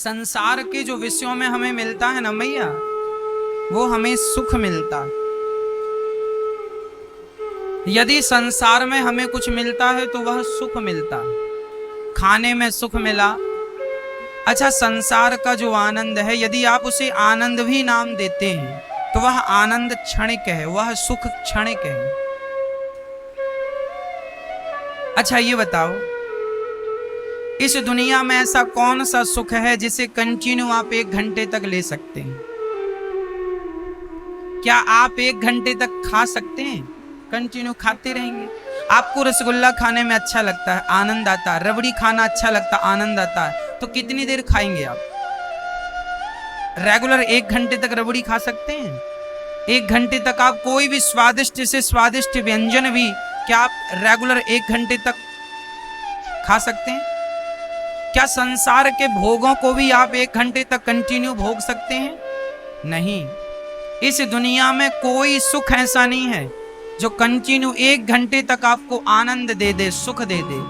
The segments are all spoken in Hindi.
संसार के जो विषयों में हमें मिलता है ना मैया, वो हमें सुख मिलता है। यदि संसार में हमें कुछ मिलता है तो वह सुख मिलता है। खाने में सुख मिला, अच्छा संसार का जो आनंद है यदि आप उसे आनंद भी नाम देते हैं तो वह आनंद क्षणिक है, वह सुख क्षणिक है। अच्छा ये बताओ, इस दुनिया में ऐसा कौन सा सुख है जिसे कंटिन्यू आप 1 घंटे तक ले सकते हैं? क्या आप 1 घंटे तक खा सकते हैं? कंटिन्यू खाते रहेंगे। आपको रसगुल्ला खाने में अच्छा लगता है, आनंद आता है, रबड़ी खाना अच्छा लगता है, आनंद आता है, तो कितनी देर खाएंगे आप? रेगुलर 1 घंटे तक रबड़ी खा सकते हैं? 1 घंटे तक आप कोई भी स्वादिष्ट से स्वादिष्ट व्यंजन भी क्या आप रेगुलर 1 घंटे तक खा सकते हैं? क्या संसार के भोगों को भी आप 1 घंटे तक कंटिन्यू भोग सकते हैं? नहीं। इस दुनिया में कोई सुख ऐसा नहीं है जो कंटिन्यू 1 घंटे तक आपको आनंद दे दे, सुख दे दे।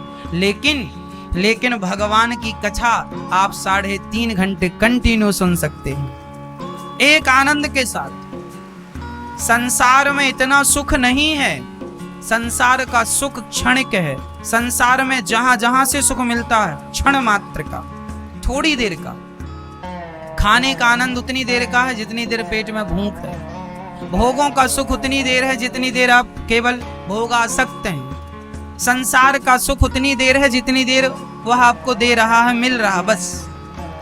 लेकिन भगवान की कथा आप 3.5 घंटे कंटिन्यू सुन सकते हैं एक आनंद के साथ। संसार में इतना सुख नहीं है, संसार का सुख क्षणिक है। संसार में जहां जहां से सुख मिलता है क्षण मात्र का, थोड़ी देर का। खाने का आनंद उतनी देर का है जितनी देर पेट में भूख है। भोगों का सुख उतनी देर है जितनी देर आप केवल भोगा सकते हैं। संसार का सुख उतनी देर है जितनी देर वह आपको दे रहा है, मिल रहा, बस।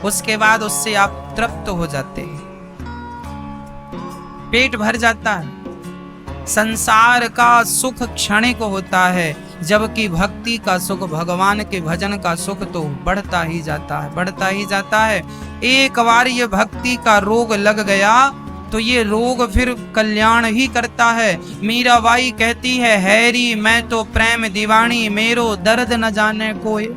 उसके बाद उससे आप तृप्त हो जाते हैं, पेट भर जाता है। संसार का सुख क्षणिक होता है, जबकि भक्ति का सुख, भगवान के भजन का सुख तो बढ़ता ही जाता है, बढ़ता ही जाता है। एक बार ये भक्ति का रोग लग गया तो ये रोग फिर कल्याण ही करता है। मीराबाई कहती है, हैरी मैं तो प्रेम दीवानी, मेरो दर्द न जाने कोई।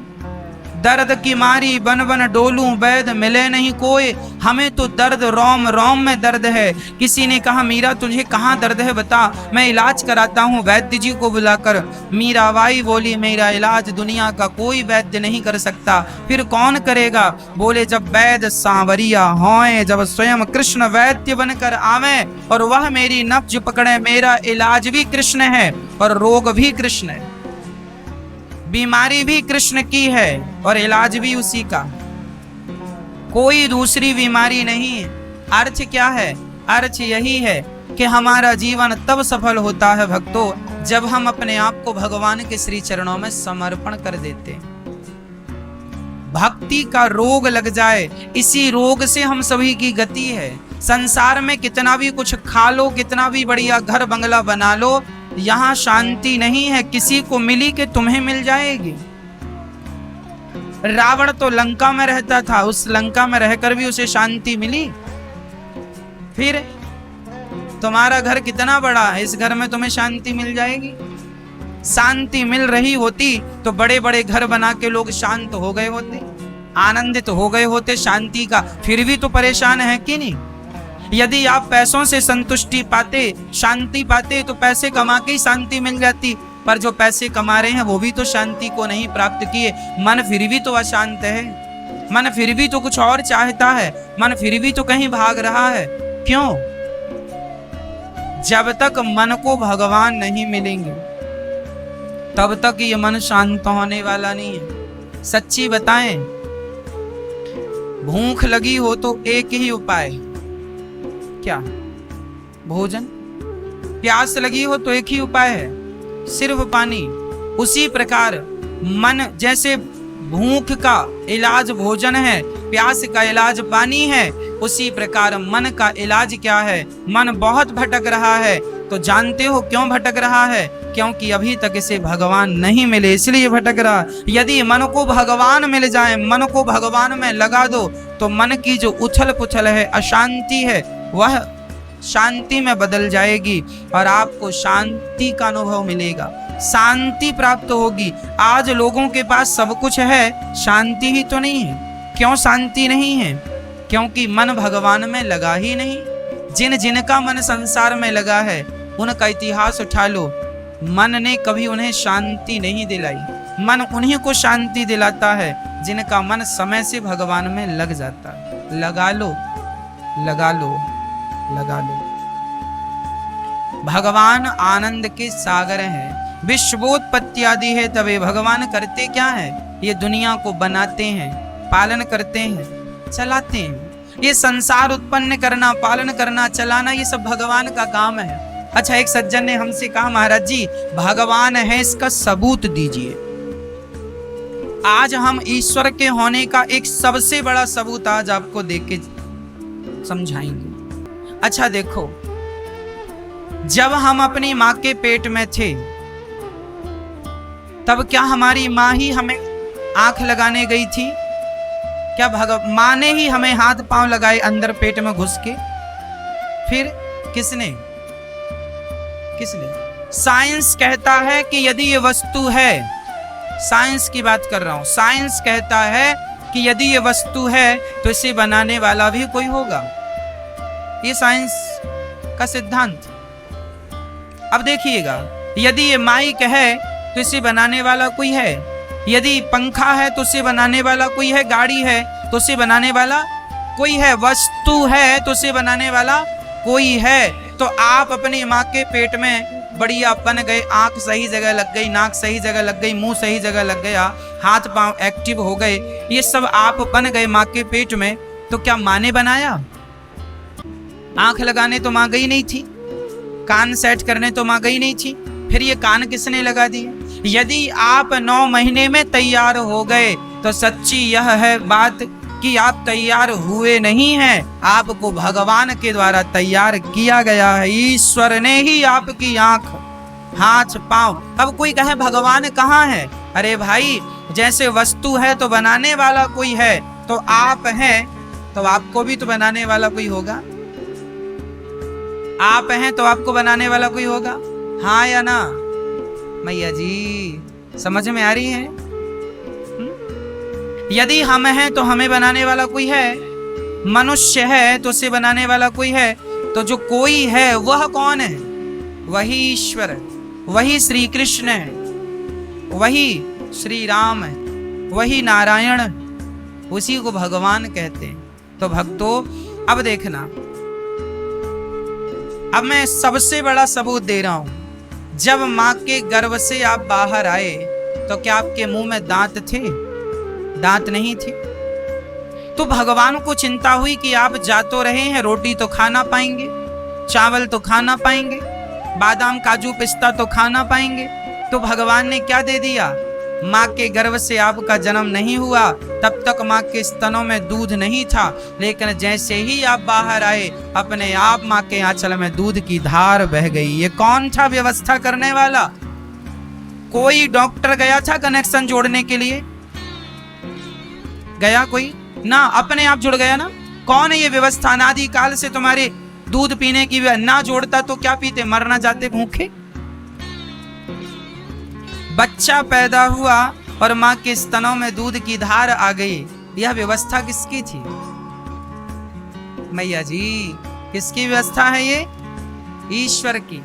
दर्द की मारी बन बन डोलूं, वैद मिले नहीं कोई। हमें तो दर्द रोम रोम में दर्द है। किसी ने कहा, मीरा तुझे कहाँ दर्द है बता, मैं इलाज कराता हूँ वैद्य जी को बुलाकर। मीराबाई बोली, मेरा इलाज दुनिया का कोई वैद्य नहीं कर सकता। फिर कौन करेगा? बोले, जब वैद्य सांवरिया होए, जब स्वयं कृष्ण वैद्य बनकर आवे और वह मेरी नब्ज पकड़े। मेरा इलाज भी कृष्ण है और रोग भी कृष्ण है, बीमारी भी कृष्ण की है और इलाज भी उसी का, कोई दूसरी बीमारी नहीं है। अर्थ क्या है? अर्थ यही है कि हमारा जीवन तब सफल होता है भक्तों, जब हम अपने आप को भगवान के श्री चरणों में समर्पण कर देते हैं। भक्ति का रोग लग जाए, इसी रोग से हम सभी की गति है। संसार में कितना भी कुछ खा लो, कितना भी बढ़िया घर बंगला बना लो, यहाँ शांति नहीं है। किसी को मिली कि तुम्हें मिल जाएगी। रावण तो लंका में रहता था, उस लंका में रहकर भी उसे शांति मिली। फिर तुम्हारा घर कितना बड़ा है, इस घर में तुम्हें शांति मिल जाएगी? शांति मिल रही होती तो बड़े बड़े घर बना के लोग शांत हो गए होते, आनंदित हो गए होते शांति का। फिर भी तो परेशान है कि नहीं? यदि आप पैसों से संतुष्टि पाते, शांति पाते, तो पैसे कमा के ही शांति मिल जाती। पर जो पैसे कमा रहे हैं वो भी तो शांति को नहीं प्राप्त किए। मन फिर भी तो अशांत है, मन फिर भी तो कुछ और चाहता है, मन फिर भी तो कहीं भाग रहा है। क्यों? जब तक मन को भगवान नहीं मिलेंगे तब तक ये मन शांत होने वाला नहीं है। सच्ची बताएं, भूख लगी हो तो एक ही उपाय, क्या? भोजन। प्यास लगी हो तो एक ही उपाय है, सिर्फ पानी। उसी प्रकार मन, जैसे भूख का इलाज भोजन है, प्यास का इलाज पानी है, उसी प्रकार मन का इलाज क्या है? मन बहुत भटक रहा है, तो जानते हो क्यों भटक रहा है? क्योंकि अभी तक इसे भगवान नहीं मिले, इसलिए भटक रहा। यदि मन को भगवान मिल जाए, मन को भगवान में लगा दो, तो मन की जो उछल पुछल है, अशांति है, वह शांति में बदल जाएगी और आपको शांति का अनुभव मिलेगा, शांति प्राप्त होगी। आज लोगों के पास सब कुछ है, शांति ही तो नहीं है। क्यों शांति नहीं है? क्योंकि मन भगवान में लगा ही नहीं। जिनका मन संसार में लगा है उनका इतिहास उठा लो, मन ने कभी उन्हें शांति नहीं दिलाई। मन उन्हीं को शांति दिलाता है जिनका मन समय से भगवान में लग जाता है। लगा लो, लगा लो, लगा लो। भगवान आनंद के सागर हैं, विश्वोत्पत्ति आदि है। तबे भगवान करते क्या है? ये दुनिया को बनाते हैं, पालन करते हैं, चलाते हैं। ये संसार उत्पन्न करना, पालन करना, चलाना, ये सब भगवान का काम है। अच्छा, एक सज्जन ने हमसे कहा, महाराज जी भगवान है इसका सबूत दीजिए। आज हम ईश्वर के होने का एक सबसे बड़ा सबूत आज आपको देके समझाएंगे। अच्छा देखो, जब हम अपनी माँ के पेट में थे तब क्या हमारी माँ ही हमें आंख लगाने गई थी? क्या माँ ने ही हमें हाथ पांव लगाए अंदर पेट में घुस के? फिर किसने? साइंस कहता है कि यदि ये वस्तु है, साइंस की बात कर रहा हूं, साइंस कहता है कि यदि ये वस्तु है तो इसे बनाने वाला भी कोई होगा। ये साइंस का सिद्धांत। अब देखिएगा, यदि ये माइक है तो इसे बनाने वाला कोई है, यदि पंखा है तो उसे बनाने वाला कोई है, गाड़ी है तो उसे बनाने वाला कोई है, वस्तु है तो उसे बनाने वाला कोई है। तो आप अपनी माँ के पेट में बढ़िया बन गए, आंख सही जगह लग गई, नाक सही जगह लग गई, मुंह सही जगह लग गया, हाथ पांव एक्टिव हो गए, ये सब आप बन गए माँ के पेट में। तो क्या माँ ने बनाया? आंख लगाने तो माँ गई नहीं थी, कान सेट करने तो माँ गई नहीं थी, फिर ये कान किसने लगा दिए? यदि आप 9 महीने में तैयार हो गए तो सच्ची यह है बात कि आप तैयार हुए नहीं हैं, आपको भगवान के द्वारा तैयार किया गया है। ईश्वर ने ही आपकी आंख, हाथ, पांव। अब कोई कहे भगवान कहाँ है? अरे भाई, जैसे वस्तु है तो बनाने वाला कोई है, तो आप हैं तो आपको भी तो बनाने वाला कोई होगा। आप हैं तो आपको बनाने वाला कोई होगा, हाँ या ना? मैया जी समझ में आ रही है? यदि हम हैं तो हमें बनाने वाला कोई है, मनुष्य है तो उसे बनाने वाला कोई है। तो जो कोई है वह कौन है? वही ईश्वर है, वही श्री कृष्ण है, वही श्री राम है, वही नारायण है, उसी को भगवान कहते हैं। तो भक्तों अब देखना, अब मैं सबसे बड़ा सबूत दे रहा हूं। जब माँ के गर्भ से आप बाहर आए तो क्या आपके मुंह में दांत थे? दांत नहीं थे। तो भगवान को चिंता हुई कि आप जा तो रहे हैं, रोटी तो खाना पाएंगे, चावल तो खाना पाएंगे, बादाम काजू पिस्ता तो खाना पाएंगे। तो भगवान ने क्या दे दिया? माँ के गर्भ से आपका जन्म नहीं हुआ, तब तक माँ के स्तनों में दूध नहीं था, लेकिन जैसे ही आप बाहर आए अपने आप माँ के आंचल में दूध की धार बह गई। ये कौन था व्यवस्था करने वाला? कोई डॉक्टर गया था कनेक्शन जोड़ने के लिए? गया कोई ना, अपने आप जुड़ गया ना। कौन है ये व्यवस्था? अनादि काल से तुम्हारे दूध पीने की ना जोड़ता तो क्या पीते? मरना जाते भूखे। बच्चा पैदा हुआ और माँ के स्तनों में दूध की धार आ गई। यह व्यवस्था किसकी थी? मैया जी किसकी व्यवस्था है ये? ईश्वर की।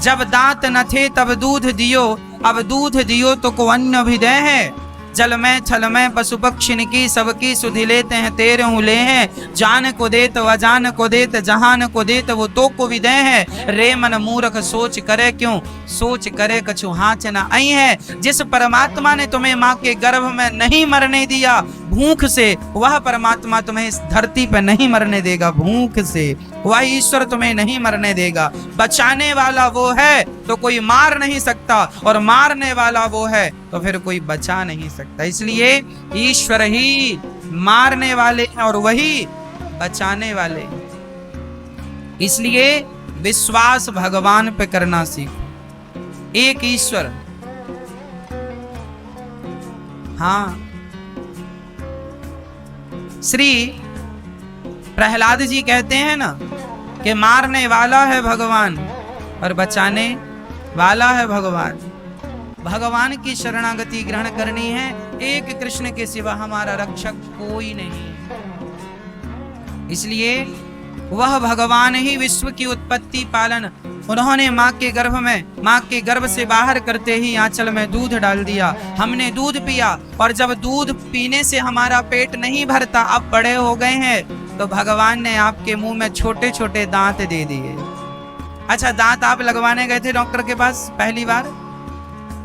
जब दांत न थे तब दूध दियो, अब दूध दियो तो को अन्न भी दे है। जल में छल में पशु पक्षी की सबकी सुधि लेते हैं, तेरे हूँ ले हैं। जान को देत अजान को देत, जहान को देत वो तो को भी दे है। रे मन मूर्ख सोच करे क्यों, सोच करे कछु हाथ न आई है। जिस परमात्मा ने तुम्हें माँ के गर्भ में नहीं मरने दिया भूख से, वह परमात्मा तुम्हें इस धरती पर नहीं मरने देगा भूख से। वह ईश्वर तुम्हें नहीं मरने देगा। बचाने वाला वो है तो कोई मार नहीं सकता, और मारने वाला वो है तो फिर कोई बचा नहीं सकता। इसलिए ईश्वर ही मारने वाले हैं और वही बचाने वाले हैं। इसलिए विश्वास भगवान पे करना सीखो। एक ईश्वर, हाँ। श्री प्रहलाद जी कहते हैं ना कि मारने वाला है भगवान और बचाने वाला है भगवान। भगवान की शरणागति ग्रहण करनी है। एक कृष्ण के सिवा हमारा रक्षक कोई नहीं। इसलिए वह भगवान ही विश्व की उत्पत्ति पालन उन्होंने माँ के गर्भ से बाहर करते ही आंचल में दूध डाल दिया। हमने दूध पिया और जब दूध पीने से हमारा पेट नहीं भरता, अब बड़े हो गए हैं, तो भगवान ने आपके मुंह में छोटे छोटे दांत दे दिए। अच्छा, दांत आप लगवाने गए थे डॉक्टर के पास पहली बार?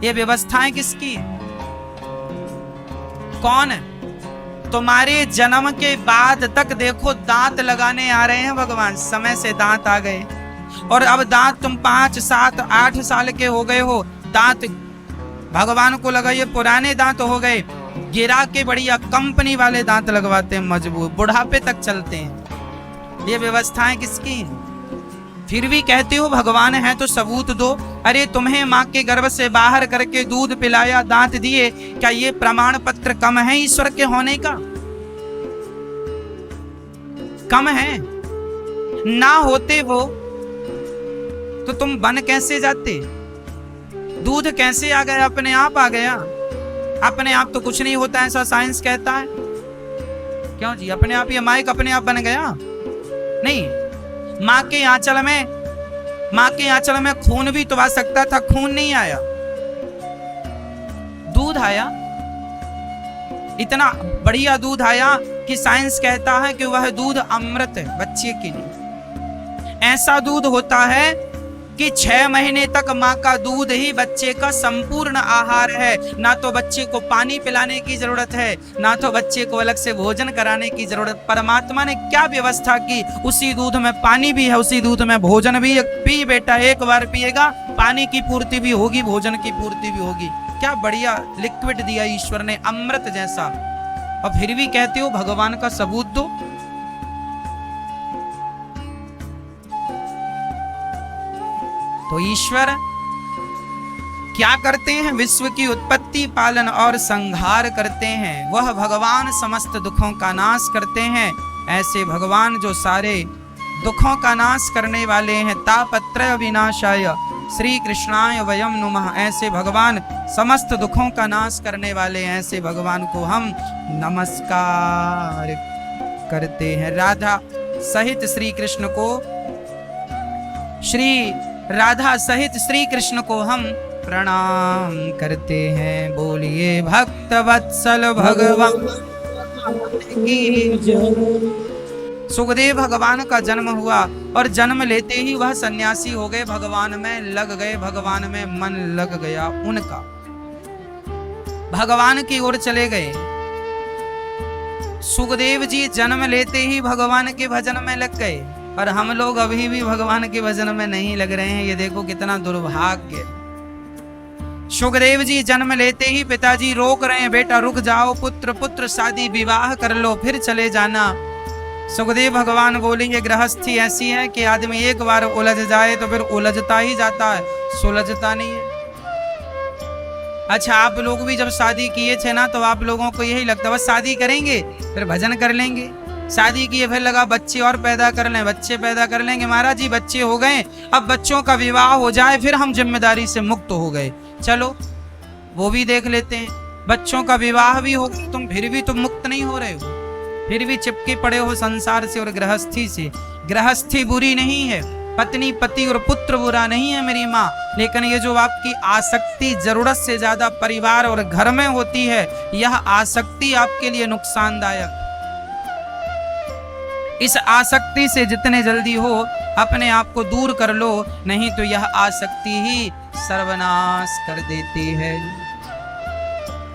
ये व्यवस्थाएं किसकी? कौन है? तुम्हारे जन्म के बाद तक देखो दांत लगाने आ रहे हैं भगवान। समय से दांत आ गए और अब दांत तुम 5, 7, 8 साल के हो गए हो, दांत भगवान को लगाइए, पुराने दांत हो गए, गिरा के बढ़िया कंपनी वाले दांत लगवाते हैं, मजबूत, बुढ़ापे तक चलते हैं। ये व्यवस्थाएं किसकी हैं? फिर भी कहते हो भगवान है तो सबूत दो। अरे तुम्हें माँ के गर्भ से बाहर करके दूध पिलाया, दांत दिए, क्या ये प्रमाण पत्र कम है ईश्वर के होने का? कम है? ना होते वो तो तुम बन कैसे जाते? दूध कैसे आ गया? अपने आप आ गया? अपने आप तो कुछ नहीं होता, ऐसा साइंस कहता है। क्यों जी? अपने आप ये माइक अपने आप बन गया? नहीं, माँ के आंचल में खून भी तो आ सकता था, खून नहीं आया, दूध आया। इतना बढ़िया दूध आया कि साइंस कहता है कि वह दूध अमृत है बच्चे के लिए। ऐसा दूध होता है कि 6 महीने तक माँ का दूध ही बच्चे का संपूर्ण आहार है। ना तो बच्चे को पानी पिलाने की जरूरत है, ना तो बच्चे को अलग से भोजन कराने की जरूरत। परमात्मा ने क्या व्यवस्था की? उसी दूध में पानी भी है, उसी दूध में भोजन भी है। पी बेटा, एक बार पिएगा, पानी की पूर्ति भी होगी, भोजन की पूर्ति भी होगी। क्या बढ़िया लिक्विड दिया ईश्वर ने, अमृत जैसा। और फिर भी कहते हो भगवान का सबूत दो। तो ईश्वर क्या करते हैं? विश्व की उत्पत्ति, पालन और संहार करते हैं। वह भगवान समस्त दुखों का नाश करते हैं। ऐसे भगवान जो सारे दुखों का नाश करने वाले हैं। तापत्रय विनाशाय श्री कृष्णाय वयम नुमः। ऐसे भगवान समस्त दुखों का नाश करने वाले हैं, ऐसे भगवान को हम नमस्कार करते हैं। राधा सहित श्री कृष्ण को हम प्रणाम करते हैं। बोलिए भक्त वत्सल भगवान की जय। सुखदेव भगवान का जन्म हुआ और जन्म लेते ही वह सन्यासी हो गए, भगवान में लग गए, भगवान में मन लग गया उनका, भगवान की ओर चले गए। सुखदेव जी जन्म लेते ही भगवान के भजन में लग गए और हम लोग अभी भी भगवान के भजन में नहीं लग रहे हैं। ये देखो कितना दुर्भाग्य। सुखदेव जी जन्म लेते ही पिताजी रोक रहे हैं, बेटा रुक जाओ, पुत्र शादी विवाह कर लो फिर चले जाना। सुखदेव भगवान बोलेंगे गृहस्थी ऐसी है कि आदमी एक बार उलझ जाए तो फिर उलझता ही जाता है, सुलझता नहीं है। अच्छा, आप लोग भी जब शादी किए थे ना तो आप लोगों को यही लगता बस शादी करेंगे फिर भजन कर लेंगे, शादी किए फिर लगा बच्चे और पैदा कर लें, बच्चे पैदा कर लेंगे। महाराज जी बच्चे हो गए, अब बच्चों का विवाह हो जाए फिर हम जिम्मेदारी से मुक्त हो गए, चलो वो भी देख लेते हैं। बच्चों का विवाह भी हो गया, तुम फिर भी तुम मुक्त नहीं हो रहे हो, फिर भी चिपके पड़े हो संसार से और गृहस्थी से। गृहस्थी बुरी नहीं है, पत्नी पति और पुत्र बुरा नहीं है मेरी माँ, लेकिन ये जो आपकी आसक्ति जरूरत से ज्यादा परिवार और घर में होती है, यह आसक्ति आपके लिए नुकसानदायक। इस आसक्ति से जितने जल्दी हो अपने आप को दूर कर लो, नहीं तो यह आसक्ति ही सर्वनाश कर देती है,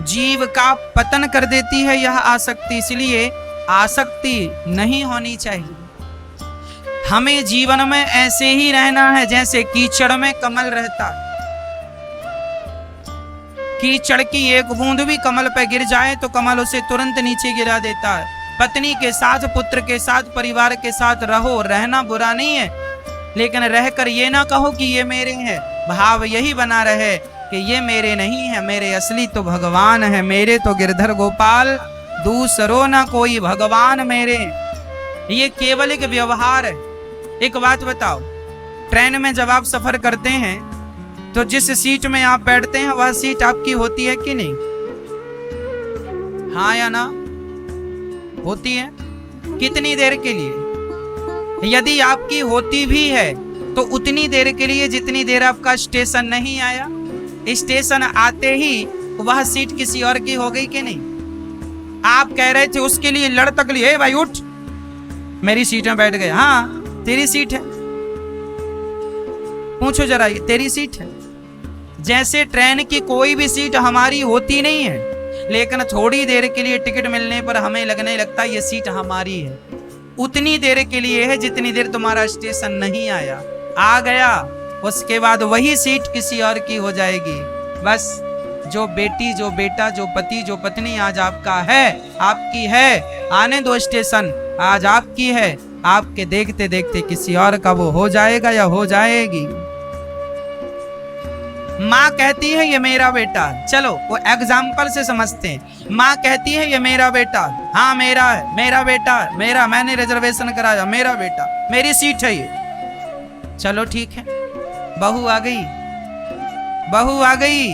जीव का पतन कर देती है यह आसक्ति। इसलिए आसक्ति नहीं होनी चाहिए। हमें जीवन में ऐसे ही रहना है जैसे कीचड़ में कमल रहता है। कीचड़ की एक बूंद भी कमल पे गिर जाए तो कमल उसे तुरंत नीचे गिरा देता है। पत्नी के साथ, पुत्र के साथ, परिवार के साथ रहो, रहना बुरा नहीं है, लेकिन रहकर ये ना कहो कि ये मेरे हैं। भाव यही बना रहे कि ये मेरे नहीं है, मेरे असली तो भगवान है, मेरे तो गिरधर गोपाल, दूसरो ना कोई भगवान मेरे। ये केवल एक व्यवहार है। एक बात बताओ, ट्रेन में जब आप सफर करते हैं तो जिस सीट में आप बैठते हैं वह सीट आपकी होती है कि नहीं? हाँ या ना? होती है। कितनी देर के लिए? यदि आपकी होती भी है तो उतनी देर के लिए जितनी देर आपका स्टेशन नहीं आया, स्टेशन आते ही वह सीट किसी और की हो गई कि नहीं? आप कह रहे थे उसके लिए लड़ तक लिए, भाई उठ मेरी सीट में बैठ गए। हाँ तेरी सीट है, पूछो जरा, ये तेरी सीट है। जैसे ट्रेन की कोई भी सीट हमारी होती नहीं है, लेकिन थोड़ी देर के लिए टिकट मिलने पर हमें लगने लगता है ये सीट हमारी है। उतनी देर के लिए है जितनी देर तुम्हारा स्टेशन नहीं आया। आ गया उसके बाद वही सीट किसी और की हो जाएगी। बस जो बेटी, जो बेटा, जो पति, जो पत्नी आज आपका है, आपकी है, आने दो स्टेशन, आज आपकी है, आपके देखते देखते किसी और का वो हो जाएगा या हो जाएगी। माँ कहती है ये मेरा बेटा, चलो वो एग्जाम्पल से समझते हैं। माँ कहती है ये मेरा बेटा, हाँ मेरा है, मेरा बेटा, मेरा, मैंने रिजर्वेशन कराया, मेरा बेटा, मेरी सीट है ये। चलो ठीक है, बहू आ गई, बहू आ गई,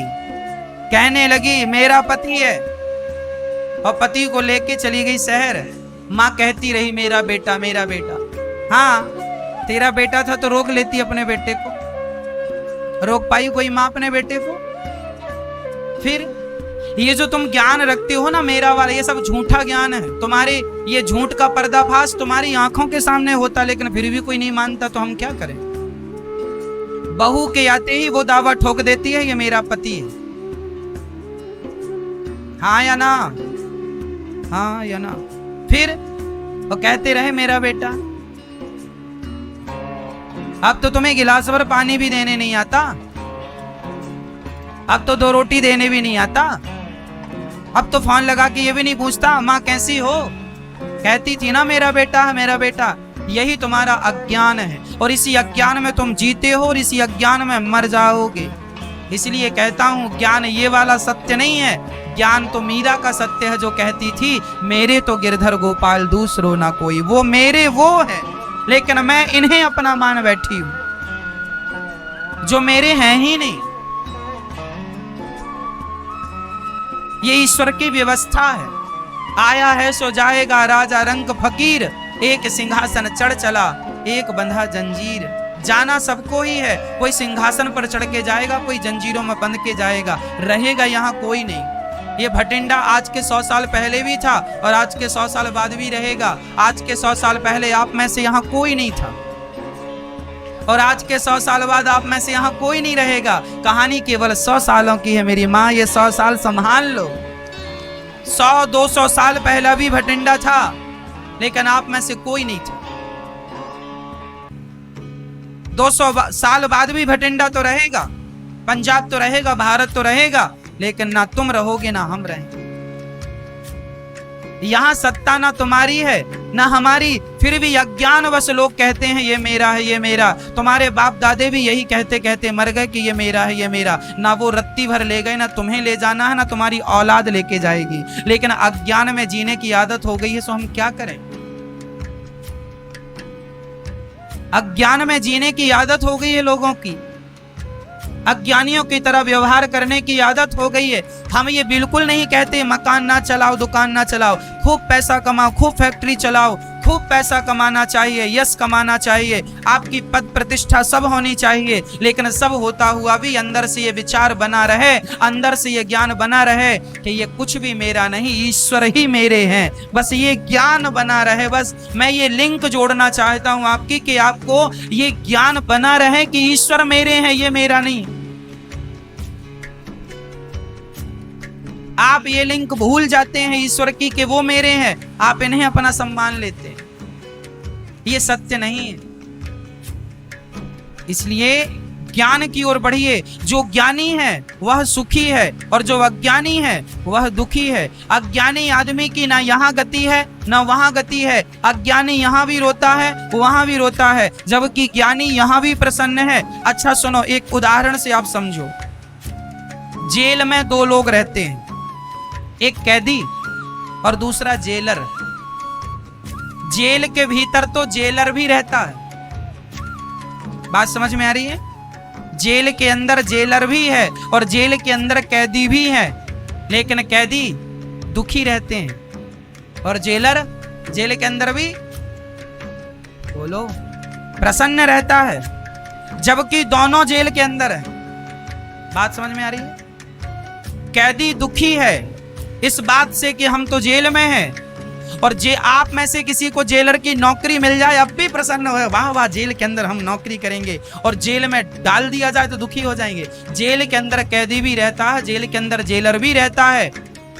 कहने लगी मेरा पति है, और पति को लेके चली गई शहर। माँ कहती रही मेरा बेटा, मेरा बेटा। हाँ तेरा बेटा था तो रोक लेती अपने बेटे को, रोक पाई कोई माँ अपने बेटे को? फिर ये जो तुम ज्ञान रखते हो ना मेरा वाला, ये सब झूठा ज्ञान है। तुम्हारे ये झूठ का पर्दाफाश तुम्हारी आंखों के सामने होता, लेकिन फिर भी कोई नहीं मानता, तो हम क्या करें? बहू के आते ही वो दावा ठोक देती है ये मेरा पति है। हाँ या ना? हाँ या ना? फिर वो कहते रहे मेरा बेटा। अब तो तुम्हें गिलास भर पानी भी देने नहीं आता, अब तो 2 रोटी देने भी नहीं आता, अब तो फोन लगा के ये भी नहीं पूछता माँ कैसी हो। कहती थी ना मेरा बेटा है, मेरा बेटा। यही तुम्हारा अज्ञान है, और इसी अज्ञान में तुम जीते हो और इसी अज्ञान में मर जाओगे। इसलिए कहता हूं ज्ञान ये वाला सत्य नहीं है, ज्ञान तो मीरा का सत्य है जो कहती थी मेरे तो गिरधर गोपाल दूसरो ना कोई। वो मेरे वो है, लेकिन मैं इन्हें अपना मान बैठी हूं जो मेरे हैं ही नहीं। ये ईश्वर की व्यवस्था है। आया है सो जाएगा राजा रंग फकीर, एक सिंहासन चढ़ चला एक बंधा जंजीर। जाना सबको ही है, कोई सिंहासन पर चढ़ के जाएगा, कोई जंजीरों में बंध के जाएगा, रहेगा यहाँ कोई नहीं। ये भटिंडा आज के 100 साल पहले भी था और आज के 100 साल बाद भी रहेगा। आज के 100 साल पहले आप में से यहाँ कोई नहीं था और आज के 100 साल बाद आप में से यहाँ कोई नहीं रहेगा। कहानी केवल 100 सालों की है मेरी माँ, ये 100 साल संभाल लो। 100-200 साल पहला भी भटिंडा था, लेकिन आप में से कोई नहीं था। 200 साल बाद भी भटिंडा तो रहेगा, पंजाब तो रहेगा, भारत तो रहेगा, लेकिन ना तुम रहोगे ना हम रहेंगे। यहां सत्ता ना तुम्हारी है ना हमारी, फिर भी अज्ञानवश लोग कहते हैं ये मेरा है, ये मेरा। तुम्हारे बाप दादे भी यही कहते कहते मर गए कि ये मेरा है, ये मेरा। ना वो रत्ती भर ले गए, ना तुम्हें ले जाना है, ना तुम्हारी औलाद लेके जाएगी। लेकिन अज्ञान में जीने की आदत हो गई है, सो हम क्या करें? अज्ञान में जीने की आदत हो गई है लोगों की, अज्ञानियों की तरह व्यवहार करने की आदत हो गई है। हम ये बिल्कुल नहीं कहते मकान ना चलाओ, दुकान ना चलाओ, खूब पैसा कमाओ, खूब फैक्ट्री चलाओ, खूब पैसा कमाना चाहिए, यश कमाना चाहिए, आपकी पद प्रतिष्ठा सब होनी चाहिए। लेकिन सब होता हुआ भी अंदर से ये विचार बना रहे, अंदर से ये ज्ञान बना रहे कि ये कुछ भी मेरा नहीं, ईश्वर ही मेरे हैं। बस ये ज्ञान बना रहे। बस मैं ये लिंक जोड़ना चाहता हूं आपकी कि आपको ये ज्ञान बना रहे कि ईश्वर मेरे हैं, ये मेरा नहीं। आप ये लिंक भूल जाते हैं ईश्वर की कि वो मेरे हैं, आप इन्हें अपना सम्मान लेते हैं। ये सत्य नहीं है। इसलिए ज्ञान की ओर बढ़िए। जो ज्ञानी है वह सुखी है और जो अज्ञानी है वह दुखी है। अज्ञानी आदमी की ना यहाँ गति है ना वहां गति है। अज्ञानी यहाँ भी रोता है वहां भी रोता है, जबकि ज्ञानी यहाँ भी प्रसन्न है। अच्छा सुनो, एक उदाहरण से आप समझो। जेल में 2 लोग रहते हैं, एक कैदी और दूसरा जेलर। जेल के भीतर तो जेलर भी रहता है, बात समझ में आ रही है? जेल के अंदर जेलर भी है और जेल के अंदर कैदी भी है, लेकिन कैदी दुखी रहते हैं और जेलर जेल के अंदर भी बोलो प्रसन्न रहता है। जबकि दोनों जेल के अंदर है। बात समझ में आ रही है? कैदी दुखी है इस बात से कि हम तो जेल में हैं, और जे आप में से किसी को जेलर की नौकरी मिल जाए अब भी प्रसन्न हो, वाह वाह जेल के अंदर हम नौकरी करेंगे, और जेल में डाल दिया जाए तो दुखी हो जाएंगे। जेल के अंदर कैदी भी रहता है, जेल के अंदर जेलर भी रहता है,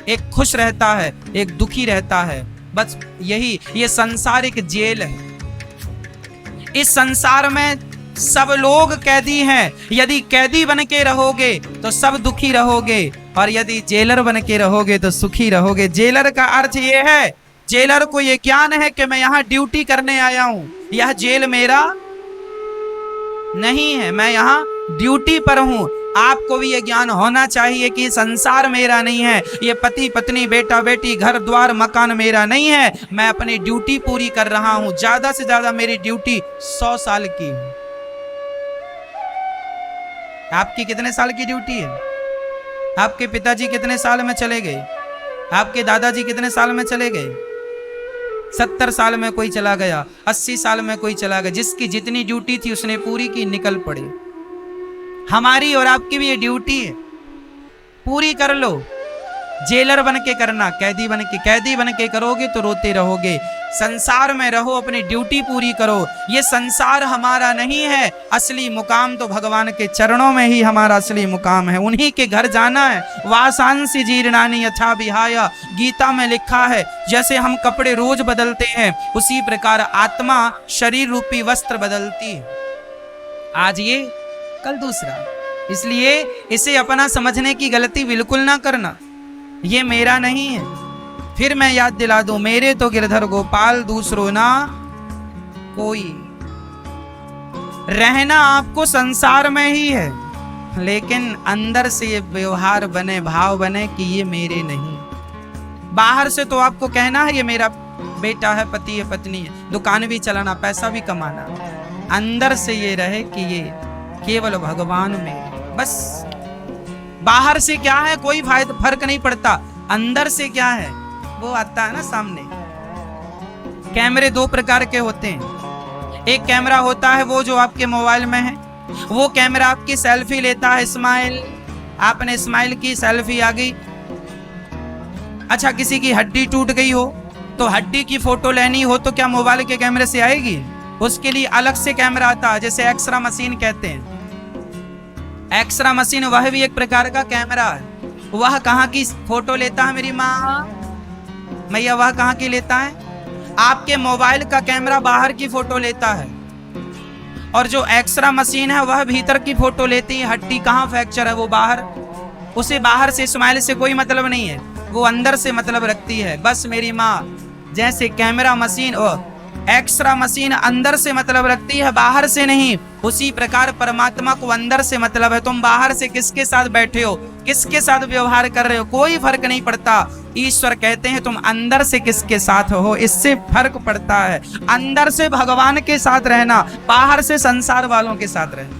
एक खुश रहता है, एक दुखी रहता है। बस यही, ये संसार एक जेल है। इस संसार में सब लोग कैदी हैं। यदि कैदी बन के रहोगे तो सब दुखी रहोगे, और यदि जेलर बन के रहोगे तो सुखी रहोगे। जेलर का अर्थ ये है, जेलर को ये ज्ञान है कि मैं यहां ड्यूटी करने आया हूं, यह जेल मेरा नहीं है, मैं यहां ड्यूटी पर हूं। आपको भी ये ज्ञान होना चाहिए कि संसार मेरा नहीं है, ये पति पत्नी बेटा बेटी घर द्वार मकान मेरा नहीं है, मैं अपनी ड्यूटी पूरी कर रहा हूं। ज्यादा से ज्यादा मेरी ड्यूटी 100 साल की है। आपकी कितने साल की ड्यूटी है? आपके पिताजी कितने साल में चले गए? आपके दादाजी कितने साल में चले गए? 70 साल में कोई चला गया, 80 साल में कोई चला गया। जिसकी जितनी ड्यूटी थी उसने पूरी की, निकल पड़े। हमारी और आपकी भी ये ड्यूटी है, पूरी कर लो। जेलर बन के करना, कैदी बन के करोगे तो रोते रहोगे। संसार में रहो, अपनी ड्यूटी पूरी करो। ये संसार हमारा नहीं है, असली मुकाम तो भगवान के चरणों में ही हमारा असली मुकाम है। उन्हीं के घर जाना है। वासांसी जीर्णानि यथा विहाय, गीता में लिखा है जैसे हम कपड़े रोज बदलते हैं उसी प्रकार आत्मा शरीर रूपी वस्त्र बदलती है। आज ये कल दूसरा, इसलिए इसे अपना समझने की गलती बिल्कुल ना करना। ये मेरा नहीं है। फिर मैं याद दिला दूं, मेरे तो गिरधर गोपाल दूसरों ना कोई। रहना आपको संसार में ही है, लेकिन अंदर से ये व्यवहार बने, भाव बने कि ये मेरे नहीं। बाहर से तो आपको कहना है ये मेरा बेटा है, पति है, पत्नी है, दुकान भी चलाना, पैसा भी कमाना। अंदर से ये रहे कि ये केवल भगवान में। बस बाहर से क्या है कोई फायदा फर्क नहीं पड़ता, अंदर से क्या है वो आता है ना सामने। कैमरे दो प्रकार के होते हैं। एक कैमरा होता है वो जो आपके मोबाइल में है, वो कैमरा आपकी सेल्फी लेता है, स्माइल, आपने स्माइल की, सेल्फी आ गई। अच्छा, किसी की हड्डी टूट गई हो तो हड्डी की फोटो लेनी हो तो क्या मोबाइल के कैमरे से आएगी? उसके लिए अलग से कैमरा आता है, जैसे एक्सरा मशीन कहते हैं। एक्सरा मशीन वह भी एक प्रकार का कैमरा है। वह कहाँ की फोटो लेता है मेरी माँ मैया? वह कहाँ की लेता है? आपके मोबाइल का कैमरा बाहर की फोटो लेता है, और जो एक्सरा मशीन है वह भीतर की फोटो लेती है। हड्डी कहाँ फ्रैक्चर है वो बाहर, उसे बाहर से स्माइल से कोई मतलब नहीं है, वो अंदर से मतलब रखती है। बस मेरी माँ, जैसे कैमरा मशीन और एक्सरा मशीन अंदर से मतलब रखती है, बाहर से नहीं, उसी प्रकार परमात्मा को अंदर से मतलब है। तुम बाहर से किसके साथ बैठे हो, किसके साथ व्यवहार कर रहे हो, कोई फर्क नहीं पड़ता। ईश्वर कहते हैं तुम अंदर से किसके साथ हो, इससे फर्क पड़ता है। अंदर से भगवान के साथ रहना, बाहर से संसार वालों के साथ रहना।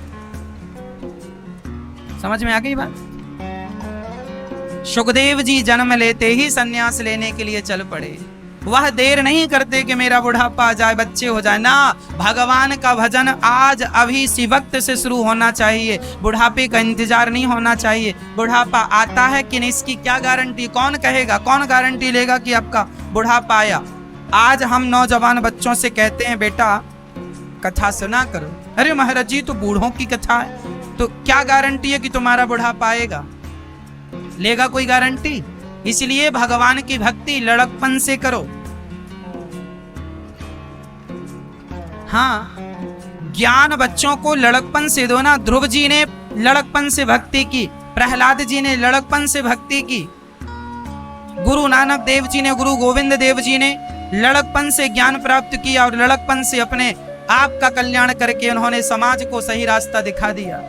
समझ में आ गई बात? सुखदेव जी जन्म लेते ही सन्यास लेने के लिए चल पड़े। वह देर नहीं करते कि मेरा बुढ़ापा आ जाए, बच्चे हो जाए ना। भगवान का भजन आज अभी इसी वक्त से शुरू होना चाहिए। बुढ़ापे का इंतजार नहीं होना चाहिए। बुढ़ापा आता है कि नहीं इसकी क्या गारंटी? कौन कहेगा, कौन गारंटी लेगा कि आपका बुढ़ापा आया? आज हम नौजवान बच्चों से कहते हैं बेटा कथा सुना करो। अरे महाराज जी तो बूढ़ों की कथा है, तो क्या गारंटी है कि तुम्हारा बुढ़ापा आएगा? लेगा कोई गारंटी? इसलिए भगवान की भक्ति लड़कपन से करो। हाँ, ज्ञान बच्चों को लड़कपन से दो ना। ध्रुव जी ने लड़कपन से भक्ति की, प्रहलाद जी ने लड़कपन से भक्ति की, गुरु नानक देव जी ने, गुरु गोविंद देव जी ने लड़कपन से ज्ञान प्राप्त किया, और लड़कपन से अपने आप का कल्याण करके उन्होंने समाज को सही रास्ता दिखा दिया।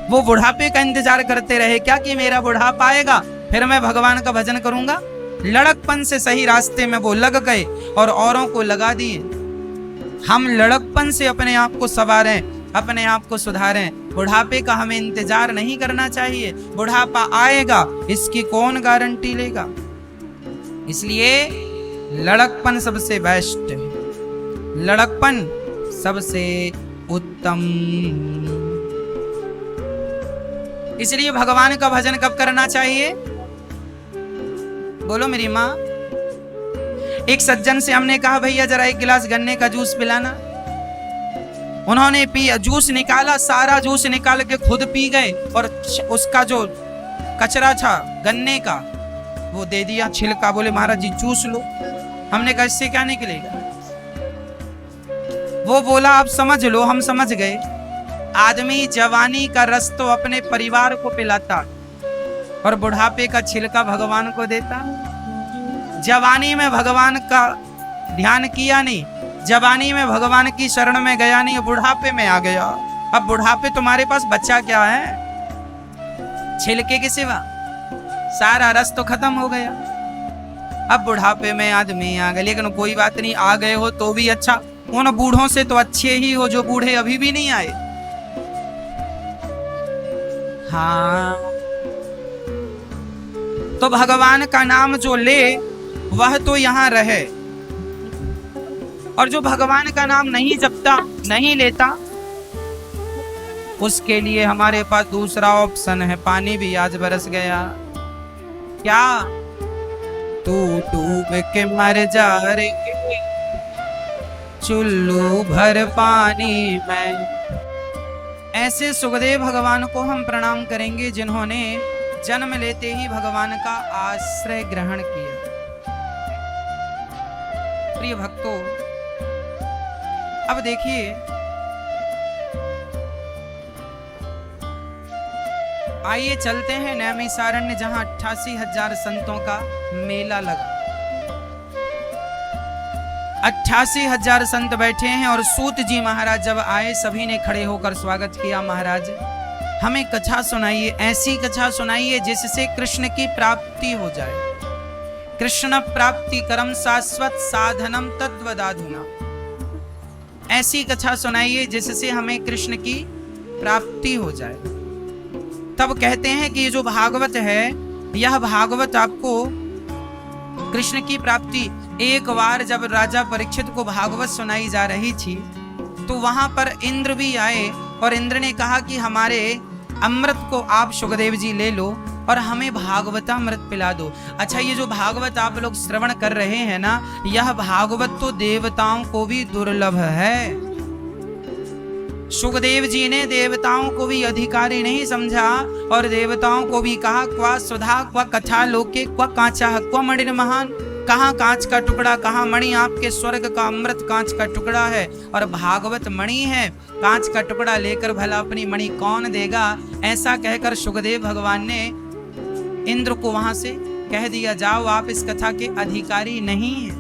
वो बुढ़ापे का इंतजार करते रहे क्या कि मेरा बुढ़ापा आएगा फिर मैं भगवान का भजन करूंगा? लड़कपन से सही रास्ते में वो लग गए और औरों को लगा दिए। हम लड़कपन से अपने आप को संवारें, अपने आप को सुधारें। बुढ़ापे का हमें इंतजार नहीं करना चाहिए। बुढ़ापा आएगा इसकी कौन गारंटी लेगा? इसलिए लड़कपन सबसे बेस्ट है, लड़कपन सबसे उत्तम। इसलिए भगवान का भजन कब करना चाहिए? बोलो मेरी माँ। एक सज्जन से हमने कहा भैया जरा एक गिलास गन्ने का जूस पिलाना। उन्होंने पिया, जूस निकाला, सारा जूस निकाल के खुद पी गए और उसका जो कचरा था गन्ने का वो दे दिया, छिलका। बोले महाराज जी चूस लो। हमने कहा इससे क्या निकलेगा? वो बोला आप समझ लो। हम समझ गए। आदमी जवानी का रस तो अपने परिवार को पिलाता और बुढ़ापे का छिलका भगवान को देता। जवानी में भगवान का ध्यान किया नहीं, जवानी में भगवान की शरण में गया नहीं, बुढ़ापे में आ गया। अब बुढ़ापे तुम्हारे पास बच्चा क्या है? छिलके के सिवा सारा रस तो खत्म हो गया। अब बुढ़ापे में आदमी आ गए, लेकिन कोई बात नहीं, आ गए हो तो भी अच्छा। उन बूढ़ों से तो अच्छे ही हो जो बूढ़े अभी भी नहीं आए। हाँ, तो भगवान का नाम जो ले वह तो यहां रहे, और जो भगवान का नाम नहीं जपता, नहीं लेता, उसके लिए हमारे पास दूसरा ऑप्शन है। पानी भी आज बरस गया। क्या? तू डूब के मर जा रे चुल्लू भर पानी में। ऐसे सुखदेव भगवान को हम प्रणाम करेंगे जिन्होंने जन्म लेते ही भगवान का आश्रय ग्रहण किया। प्रिय भक्तों, अब देखिए, आइए चलते हैं नैमिषारण्य, जहां 88,000 संतों का मेला लगा। 88,000 संत बैठे हैं और सूत जी महाराज जब आए सभी ने खड़े होकर स्वागत किया। महाराज हमें कथा सुनाइए, ऐसी कथा सुनाइए जिससे कृष्ण की प्राप्ति हो जाए। कृष्ण प्राप्ति करम शाश्वत साधनम तत्वदाधुना। ऐसी कथा सुनाइए जिससे हमें कृष्ण की प्राप्ति हो जाए। तब कहते हैं कि ये जो भागवत है, यह भागवत आपको कृष्ण की प्राप्ति। एक बार जब राजा परीक्षित को भागवत सुनाई जा रही थी तो वहां पर इंद्र भी आए और इंद्र ने कहा कि हमारे अमृत को आप सुखदेव जी ले लो और हमें भागवतामृत पिला दो। अच्छा, ये जो भागवत आप लोग श्रवण कर रहे हैं ना, यह भागवत तो देवताओं को भी दुर्लभ है। सुखदेव जी ने देवताओं को भी अधिकारी नहीं समझा और देवताओं को भी कहा क्वा सुधा क्वा कथा लोके क्वा कांचा क्वा मणिर महान। कहाँ कांच का टुकड़ा, कहाँ मणि? आपके स्वर्ग का अमृत कांच का टुकड़ा है और भागवत मणि है। कांच का टुकड़ा लेकर भला अपनी मणि कौन देगा? ऐसा कहकर सुखदेव भगवान ने इंद्र को वहां से कह दिया, जाओ आप इस कथा के अधिकारी नहीं हैं।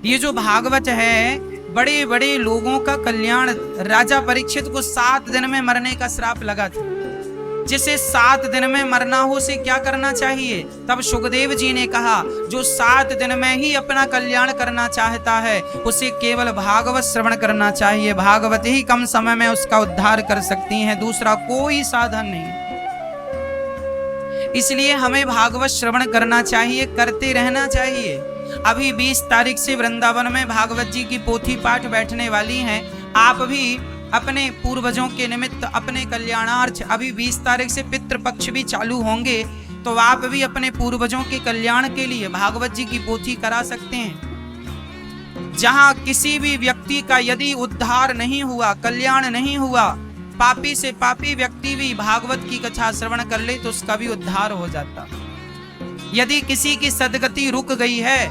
ये जो भागवत है, बड़े बड़े लोगों का कल्याण। राजा परीक्षित को 7 दिन में मरने का श्राप लगा था। जिसे 7 दिन में मरना हो उसे क्या करना चाहिए? तब सुखदेव जी ने कहा, जो 7 दिन में ही अपना कल्याण करना चाहता है उसे केवल भागवत श्रवण करना चाहिए। भागवत ही कम समय में उसका उद्धार कर सकती हैं, दूसरा कोई साधन नहीं। इसलिए हमें भागवत श्रवण करना चाहिए, करते रहना चाहिए। अभी 20 तारीख से वृंदावन में भागवत जी की पोथी पाठ बैठने वाली हैं। आप भी अपने पूर्वजों के निमित्त, अपने कल्याणार्थ, अभी 20 तारीख से पितृपक्ष भी चालू होंगे, तो आप भी अपने पूर्वजों के कल्याण के लिए भागवत जी की पोथी करा सकते हैं। जहां किसी भी व्यक्ति का यदि उद्धार नहीं हुआ, कल्याण नहीं हुआ, पापी से पापी व्यक्ति भी भागवत की कथा श्रवण कर ले तो उसका भी उद्धार हो जाता। यदि किसी की सदगति रुक गई है,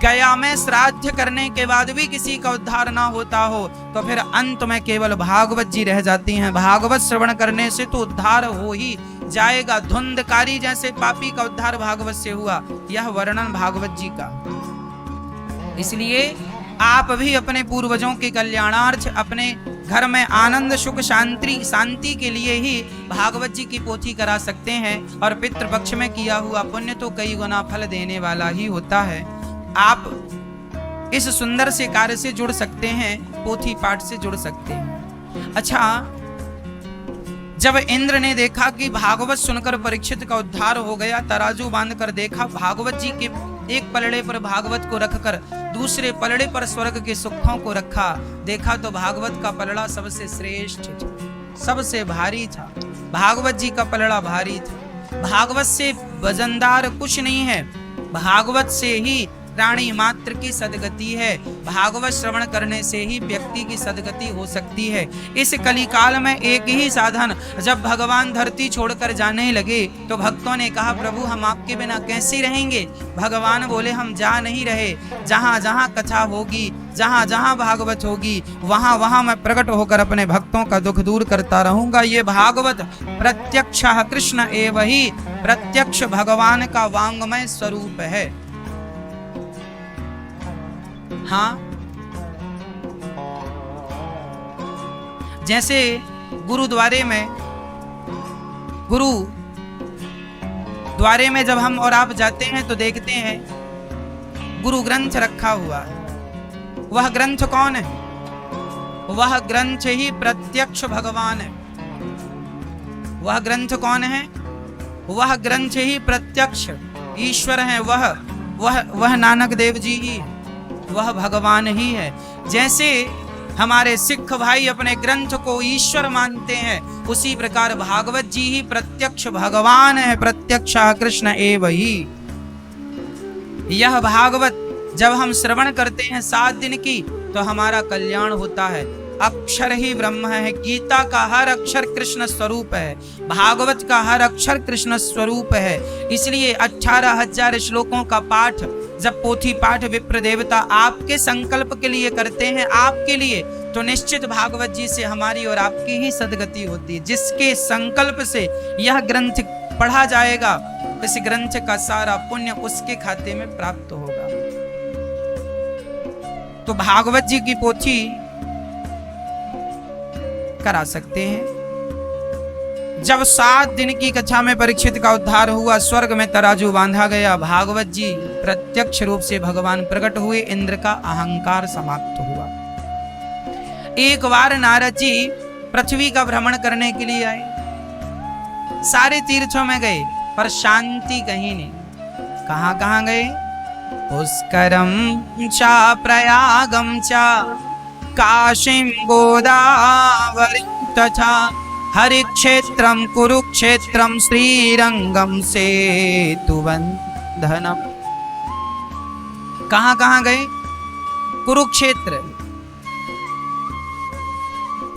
गया में श्राद्ध करने के बाद भी किसी का उद्धार ना होता हो, तो फिर अंत में केवल भागवत जी रह जाती हैं। भागवत श्रवण करने से तो उद्धार हो ही जाएगा। धुंधकारी जैसे पापी का उद्धार भागवत से हुआ, यह वर्णन भागवत जी का। इसलिए आप भी अपने पूर्वजों के कल्याणार्थ, अपने घर में आनंद सुख शांति के लिए ही भागवत जी की पोथी करा सकते हैं। और पितृपक्ष में किया हुआ पुण्य तो कई गुना फल देने वाला ही होता है। आप इस सुंदर से कार्य से जुड़ सकते हैं, पोथी पाठ से जुड़ सकते हैं। अच्छा, जब इंद्र ने देखा कि भागवत सुनकर परीक्षित का उद्धार हो गया, तराजू बांधकर देखा, भागवत जी के एक पलड़े पर भागवत को रखकर दूसरे पलड़े पर स्वर्ग के सुखों को रखा। देखा तो भागवत का पलड़ा सबसे श्रेष्ठ था, सबसे भारी था। भागवत जी का पलड़ा भारी था। भागवत से वजनदार कुछ नहीं है, भागवत से ही प्राणी मात्र की सदगति है। भागवत श्रवण करने से ही व्यक्ति की सदगति हो सकती है। इस कलिकाल में एक ही साधन, जब भगवान धरती छोड़कर जाने लगे तो भक्तों ने कहा प्रभु हम आपके बिना कैसे रहेंगे। भगवान बोले हम जा नहीं रहे, जहां जहां कथा होगी, जहां जहां भागवत होगी, वहां वहां मैं प्रकट होकर अपने भक्तों का दुख दूर करता रहूंगा। ये भागवत प्रत्यक्ष कृष्ण एव ही, प्रत्यक्ष भगवान का वांगमय स्वरूप है। हाँ, जैसे गुरुद्वारे में जब हम और आप जाते हैं तो देखते हैं गुरु ग्रंथ रखा हुआ है। वह ग्रंथ कौन है? वह ग्रंथ ही प्रत्यक्ष भगवान है। वह ग्रंथ कौन है? वह ग्रंथ ही प्रत्यक्ष ईश्वर है। वह नानक देव जी ही है, वह भगवान ही है। जैसे हमारे सिख भाई अपने ग्रंथ को ईश्वर मानते हैं, उसी प्रकार भागवत जी ही प्रत्यक्ष भगवान है, प्रत्यक्ष कृष्ण एव ही। यह भागवत जब हम श्रवण करते हैं 7 दिन की तो हमारा कल्याण होता है। अक्षर ही ब्रह्म है। गीता का हर अक्षर कृष्ण स्वरूप है, भागवत का हर अक्षर कृष्ण स्वरूप है। इसलिए 18,000 श्लोकों का पाठ जब पोथी पाठ विप्र देवता आपके संकल्प के लिए करते हैं, आपके लिए, तो निश्चित भागवत जी से हमारी और आपकी ही सदगति होती है। जिसके संकल्प से यह ग्रंथ पढ़ा जाएगा, इस ग्रंथ का सारा पुण्य उसके खाते में प्राप्त होगा। तो भागवत जी की पोथी करा सकते हैं। जब 7 दिन की कथा में परीक्षित का उद्धार हुआ, स्वर्ग में तराजू बांधा गया, भागवत जी प्रत्यक्ष रूप से भगवान प्रकट हुए, इंद्र का अहंकार समाप्त हुआ। एक बार नारद जी पृथ्वी का भ्रमण करने के लिए आए, सारे तीर्थों में गए पर शांति कहीं नहीं। कहां कहां गए? पुष्करम चा प्रयागम चा काशीं गोदावरी तथा हरिक्षेत्रम कुरुक्षेत्रम श्रीरंगम सेतुबंधनम। कहां कहां गए? कुरुक्षेत्र,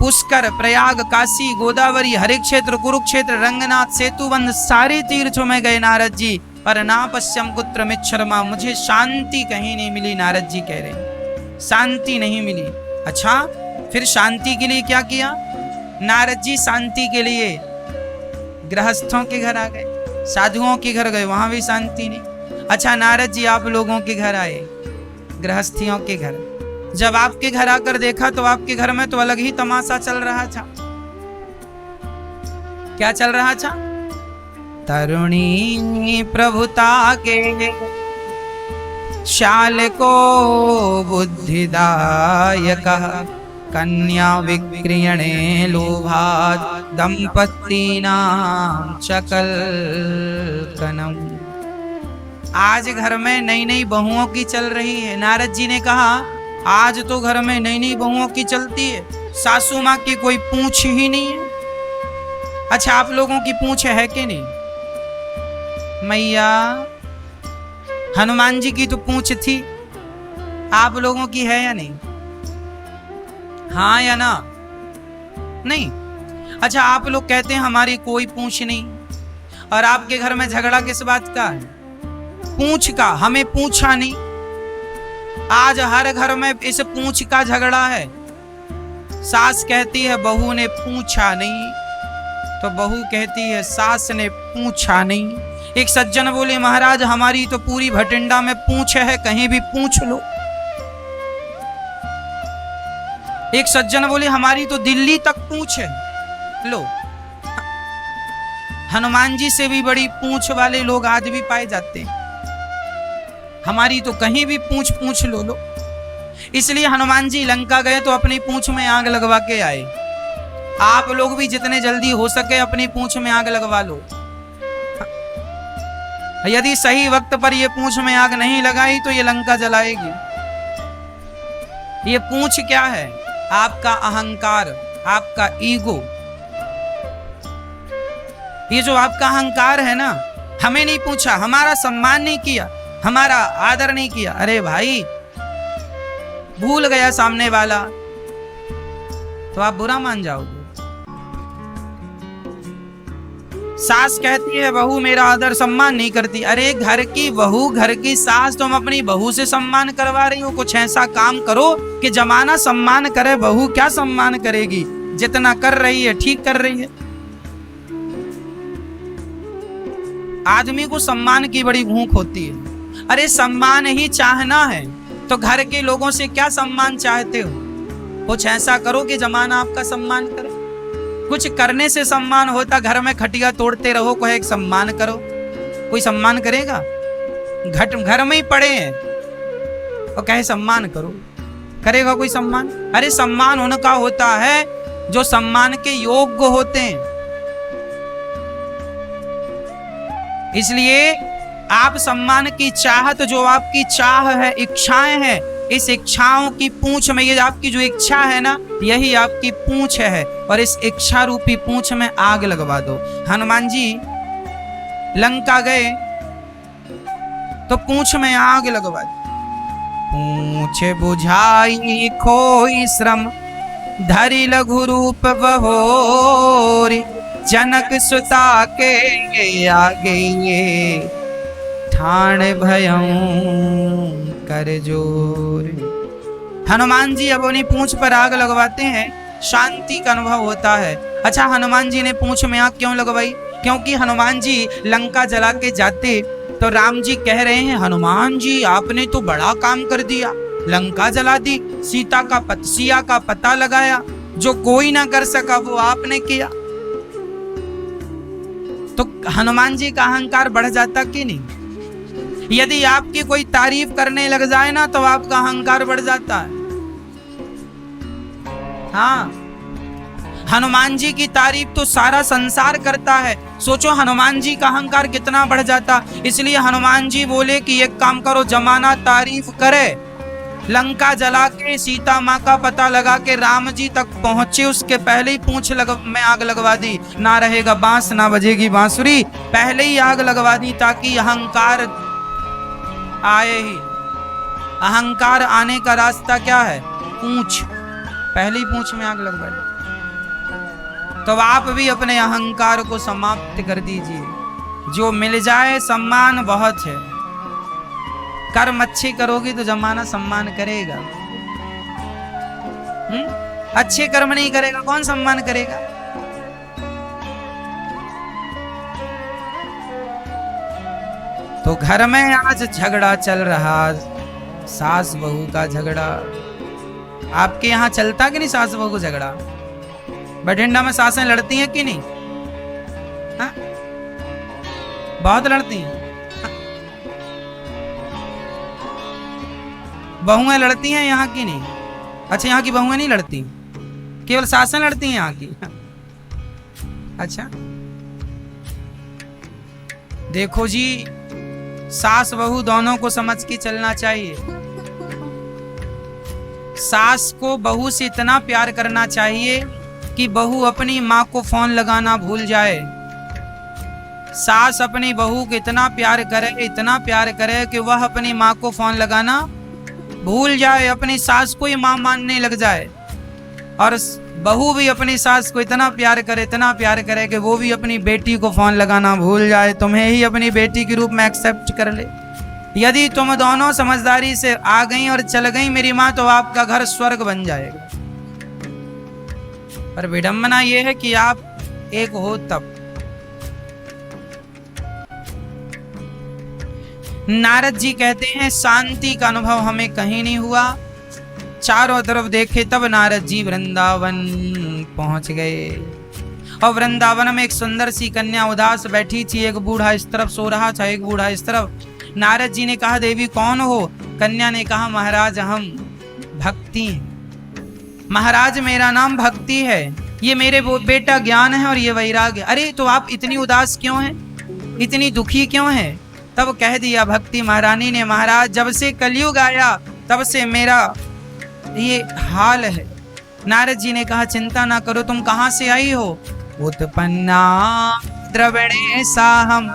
पुष्कर, प्रयाग, काशी, गोदावरी, हरिक्षेत्र, कुरुक्षेत्र, रंगनाथ, सेतुबंध, सारे तीर्थों में गए नारद जी, पर ना पश्यम कुत्र मिच्छरमा, मुझे शांति कहीं नहीं मिली। नारद जी कह रहे शांति नहीं मिली। अच्छा, फिर शांति के लिए क्या किया? नारद जी शांति के लिए गृहस्थों के घर आ गए, साधुओं के घर गए, वहां भी शांति नहीं। अच्छा, नारद जी आप लोगों के घर आए, गृहस्थियों के घर। जब आपके घर आकर देखा तो आपके घर में तो अलग ही तमाशा चल रहा था। क्या चल रहा था? तरुणी प्रभुता के शाल को बुद्धिदायकः, कन्या विक्रियणे लोभात् दंपतीनां चकलकनम। आज घर में नई नई बहुओं की चल रही है। नारद जी ने कहा आज तो घर में नई नई बहुओं की चलती है, सासू माँ की कोई पूंछ ही नहीं है। अच्छा, आप लोगों की पूंछ है कि नहीं? मैया हनुमान जी की तो पूंछ थी, आप लोगों की है या नहीं? हाँ या ना? नहीं। अच्छा, आप लोग कहते हैं हमारी कोई पूंछ नहीं, और आपके घर में झगड़ा किस बात का है? पूंछ का। हमें पूछा नहीं। आज हर घर में इस पूंछ का झगड़ा है। सास कहती है बहू ने पूछा नहीं, तो बहू कहती है सास ने पूछा नहीं। एक सज्जन बोले महाराज हमारी तो पूरी भटिंडा में पूंछ है, कहीं भी पूछ लो। एक सज्जन बोले हमारी तो दिल्ली तक पूंछ है। लो, हनुमान जी से भी बड़ी पूंछ वाले लोग आज भी पाए जाते हैं। हमारी तो कहीं भी पूंछ लो। इसलिए हनुमान जी लंका गए तो अपनी पूंछ में आग लगवा के आए। आप लोग भी जितने जल्दी हो सके अपनी पूंछ में आग लगवा लो। यदि सही वक्त पर ये पूंछ में आग नहीं लगाई तो ये लंका जलाएगी। ये पूंछ क्या है? आपका अहंकार, आपका ईगो। ये जो आपका अहंकार है ना, हमें नहीं पूछा, हमारा सम्मान नहीं किया, हमारा आदर नहीं किया। अरे भाई, भूल गया सामने वाला तो आप बुरा मान जाओगे। सास कहती है बहू मेरा आदर सम्मान नहीं करती। अरे घर की बहू, घर की सास, तुम अपनी बहू से सम्मान करवा रही हो। कुछ ऐसा काम करो कि जमाना सम्मान करे। बहू क्या सम्मान करेगी? जितना कर रही है ठीक कर रही है। आदमी को सम्मान की बड़ी भूख होती है। अरे सम्मान ही चाहना है तो घर के लोगों से क्या सम्मान चाहते हो? कुछ ऐसा करो कि जमाना आपका सम्मान करे। कुछ करने से सम्मान होता, घर में खटिया तोड़ते रहो, कोई एक सम्मान करो, कोई सम्मान करेगा? घर में ही पड़े हैं और कहे सम्मान करो, करेगा कोई सम्मान? अरे सम्मान उनका होता है जो सम्मान के योग्य होते हैं। इसलिए आप सम्मान की चाहत, जो आपकी चाह है, इच्छाएं हैं, इस इच्छाओं की पूंछ में, ये आपकी जो इच्छा है ना, यही आपकी पूंछ है। और इस इच्छा रूपी पूंछ में आग लगवा दो। हनुमान जी लंका गए तो पूंछ में आग लगवा दी। पूंछ बुझाई खोई श्रम, धरि लघु रूप बहोरी, जनक सुता के आगे ये ठाण भयं कर जोर। हनुमान जी अब उन्हीं पूंछ पर आग लगवाते हैं, शांति का अनुभव होता है। अच्छा, हनुमान जी ने पूंछ में आग क्यों लगवाई? क्योंकि हनुमान जी लंका जला के जाते तो राम जी कह रहे हैं, हनुमान जी आपने तो बड़ा काम कर दिया, लंका जला दी, सीता का पता लगाया, जो कोई ना कर सका वो आपने किया। तो हनुमान जी का अहंकार बढ़ जाता कि नहीं? यदि आपकी कोई तारीफ करने लग जाए ना तो आपका अहंकार बढ़ जाता है। हाँ, हनुमान जी की तारीफ तो सारा संसार करता है। सोचो हनुमान जी का अहंकार कितना बढ़ जाता। इसलिए हनुमान जी बोले कि एक काम करो, जमाना तारीफ करे। लंका जला के सीता माँ का पता लगा के राम जी तक पहुंचे, उसके पहले ही पूंछ में आग लगवा दी। ना रहेगा बांस ना बजेगी बांसुरी, पहले ही आग लगवा दी ताकि अहंकार आए ही। अहंकार आने का रास्ता क्या है? पूंछ, पहले ही पूंछ में आग लगवा दी। तो आप भी अपने अहंकार को समाप्त कर दीजिए। जो मिल जाए सम्मान बहुत है, कर्म अच्छे करोगे तो जमाना सम्मान करेगा। अच्छे कर्म नहीं करेगा कौन सम्मान करेगा? तो घर में आज झगड़ा चल रहा, सास बहू का झगड़ा। आपके यहाँ चलता कि नहीं सास बहू को झगड़ा? बठिंडा में सासें लड़ती हैं कि नहीं? हा? बहुत लड़ती हैं। बहुएं लड़ती हैं यहाँ की नहीं? अच्छा, यहाँ की बहुएं नहीं लड़ती, केवल सासें लड़ती हैं यहाँ की। अच्छा, देखो जी, सास बहू दोनों को समझ के चलना चाहिए। सास को बहू से इतना प्यार करना चाहिए कि बहू अपनी माँ को फोन लगाना भूल जाए। सास अपनी बहू को इतना प्यार करे कि वह अपनी माँ को फोन लगाना भूल जाए, अपनी सास को ही माँ मानने लग जाए। और बहू भी अपनी सास को इतना प्यार करे कि वो भी अपनी बेटी को फोन लगाना भूल जाए, तुम्हें ही अपनी बेटी के रूप में एक्सेप्ट कर ले। यदि तुम दोनों समझदारी से आ गई और चल गई मेरी माँ, तो आपका घर स्वर्ग बन जाएगा। पर विडंबना यह है कि आप एक हो तब। नारद जी कहते हैं शांति का अनुभव हमें कहीं नहीं हुआ। चारों तरफ देखे तब नारद जी वृंदावन पहुंच गए। और वृंदावन में एक सुंदर सी कन्या उदास बैठी थी। एक बूढ़ा इस तरफ सो रहा था, एक बूढ़ा इस तरफ। नारद जी ने कहा, देवी कौन हो? कन्या ने कहा, महाराज हम भक्ति हैं। महाराज मेरा नाम भक्ति है, ये मेरे बेटा ज्ञान है और ये वैराग्य। अरे तो आप इतनी उदास क्यों हैं, इतनी दुखी क्यों हैं? तब कह दिया भक्ति महारानी ने, महाराज जब से कलयुग आया तब से मेरा ये हाल है। नारद जी ने कहा चिंता ना करो, तुम कहां से आई हो? उत्पन्ना द्रविणे साहम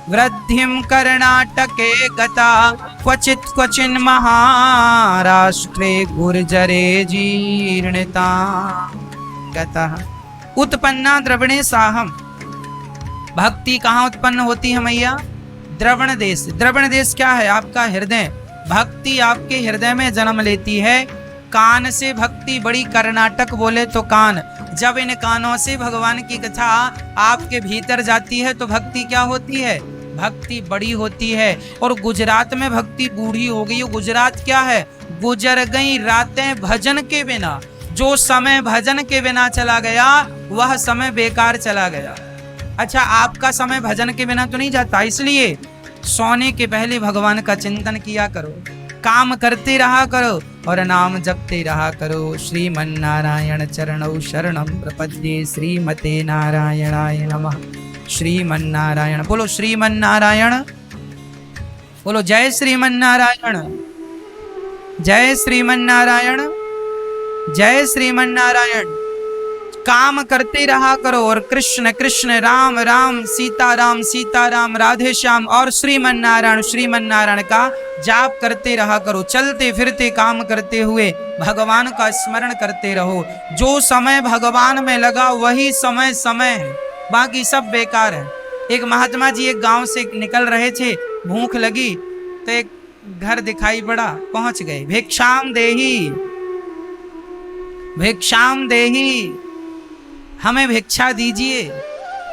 वृद्धिम कर्णाटके गता क्वचित क्वचिन महाराष्ट्रे गुर्जरे जीर्णता गता। उत्पन्ना द्रविणे साहम, भक्ति कहाँ उत्पन्न होती है मैया? द्रवण देश। द्रवण देश क्या है? आपका हृदय। भक्ति आपके हृदय में जन्म लेती है। कान से भक्ति बड़ी, कर्नाटक बोले तो कान। जब इन कानों से भगवान की कथा आपके भीतर जाती है तो भक्ति क्या होती है? भक्ति बड़ी होती है। और गुजरात में भक्ति बूढ़ी हो गई। गुजरात क्या है? गुजर गई रातें भजन के बिना। जो समय भजन के बिना चला गया वह समय बेकार चला गया। अच्छा, आपका समय भजन के बिना तो नहीं जाता, इसलिए सोने के पहले भगवान का चिंतन किया करो, काम करते रहा करो और नाम जपते रहा करो। श्रीमन्नारायण चरणौ शरणं प्रपद्ये, श्रीमते नारायणाय नमः। श्रीमन्नारायण बोलो, श्रीमन्नारायण बोलो, जय श्रीमन्नारायण, जय श्रीमन्नारायण, जय श्रीमन्नारायण। काम करते रहा करो और कृष्ण कृष्ण, राम राम, सीता राम, राधे श्याम और श्रीमन्नारायण श्रीमन्नारायण का जाप करते रहा करो। चलते फिरते काम करते हुए भगवान का स्मरण करते रहो। जो समय भगवान में लगा वही समय समय है, बाकी सब बेकार है। एक महात्मा जी एक गांव से निकल रहे थे, भूख लगी तो एक घर दिखाई पड़ा, पहुंच गए। भिक्षाम देही, भिक्षाम देही, हमें भिक्षा दीजिए।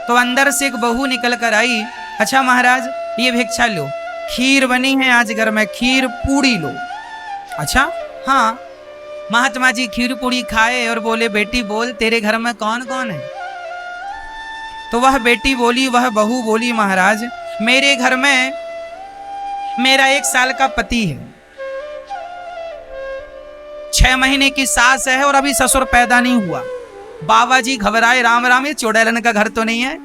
तो अंदर से एक बहू निकल कर आई, अच्छा महाराज ये भिक्षा लो, खीर बनी है आज घर में, खीर पूड़ी लो। अच्छा हाँ। महात्मा जी खीर पूड़ी खाए और बोले बेटी बोल तेरे घर में कौन कौन है? तो वह बेटी बोली, वह बहू बोली महाराज मेरे घर में मेरा 1 साल का पति है, 6 महीने की सास है और अभी ससुर पैदा नहीं हुआ। बाबा जी घबराए, राम राम ये चुड़ैलन का घर तो नहीं है,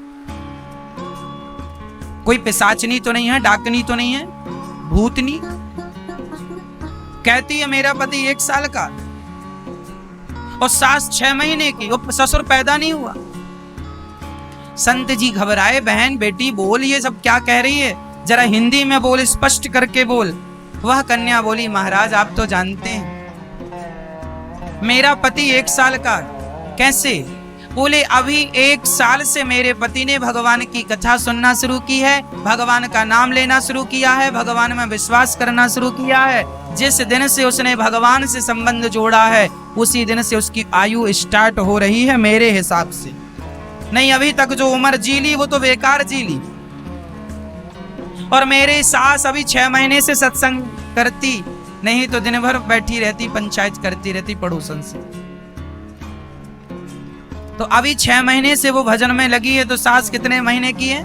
कोई पिशाचनी तो नहीं है, डाकनी तो नहीं है, भूतनी? कहती है मेरा पति 1 साल का और सास 6 महीने की और ससुर पैदा नहीं हुआ। संत जी घबराए, बहन बेटी बोल ये सब क्या कह रही है, जरा हिंदी में बोल, स्पष्ट करके बोल। वह कन्या बोली महाराज आप तो जानते हैं मेरा पति 1 साल का। कैसे? बोले अभी 1 साल से मेरे पति ने भगवान की कथा सुनना शुरू की है, भगवान का नाम लेना शुरू किया है, भगवान में विश्वास करना शुरू किया है। जिस दिन से उसने भगवान से संबंध जोड़ा है उसी दिन से उसकी आयु स्टार्ट हो रही है मेरे हिसाब से। नहीं अभी तक जो उम्र जी ली वो तो बेकार जी ली। और मेरी सास अभी 6 महीने से सत्संग करती नहीं तो दिन भर बैठी रहती, पंचायत करती रहती पड़ोसन से। तो अभी 6 महीने से वो भजन में लगी है, तो सास कितने महीने की है?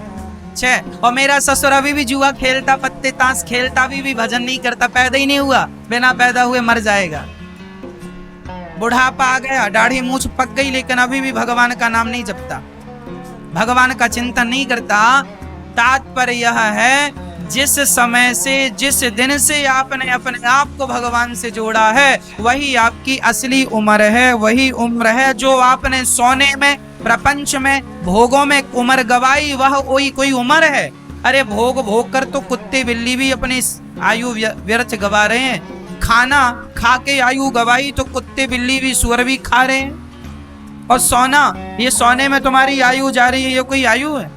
6। और मेरा ससुर अभी भी जुआ खेलता, पत्ते ताश खेलता, अभी भी भजन नहीं करता, पैदा ही नहीं हुआ, बिना पैदा हुए मर जाएगा। बुढ़ापा आ गया, दाढ़ी मूछ पक गई, लेकिन अभी भी भगवान का नाम नहीं जपता, भगवान का चिंतन नहीं करता। तात्पर्य यह है जिस समय से, जिस दिन से आपने अपने आप को भगवान से जोड़ा है वही आपकी असली उम्र है, वही उम्र है जो आपने सोने में, प्रपंच में, भोगों में उम्र गवाई, वह कोई उम्र है। अरे भोग भोग कर तो कुत्ते बिल्ली भी अपनी आयु व्यर्थ गवा रहे हैं। खाना खा के आयु गवाई तो कुत्ते बिल्ली भी, सुअर भी खा रहे हैं। और सोना, ये सोने में तुम्हारी आयु जा रही है, ये कोई आयु है?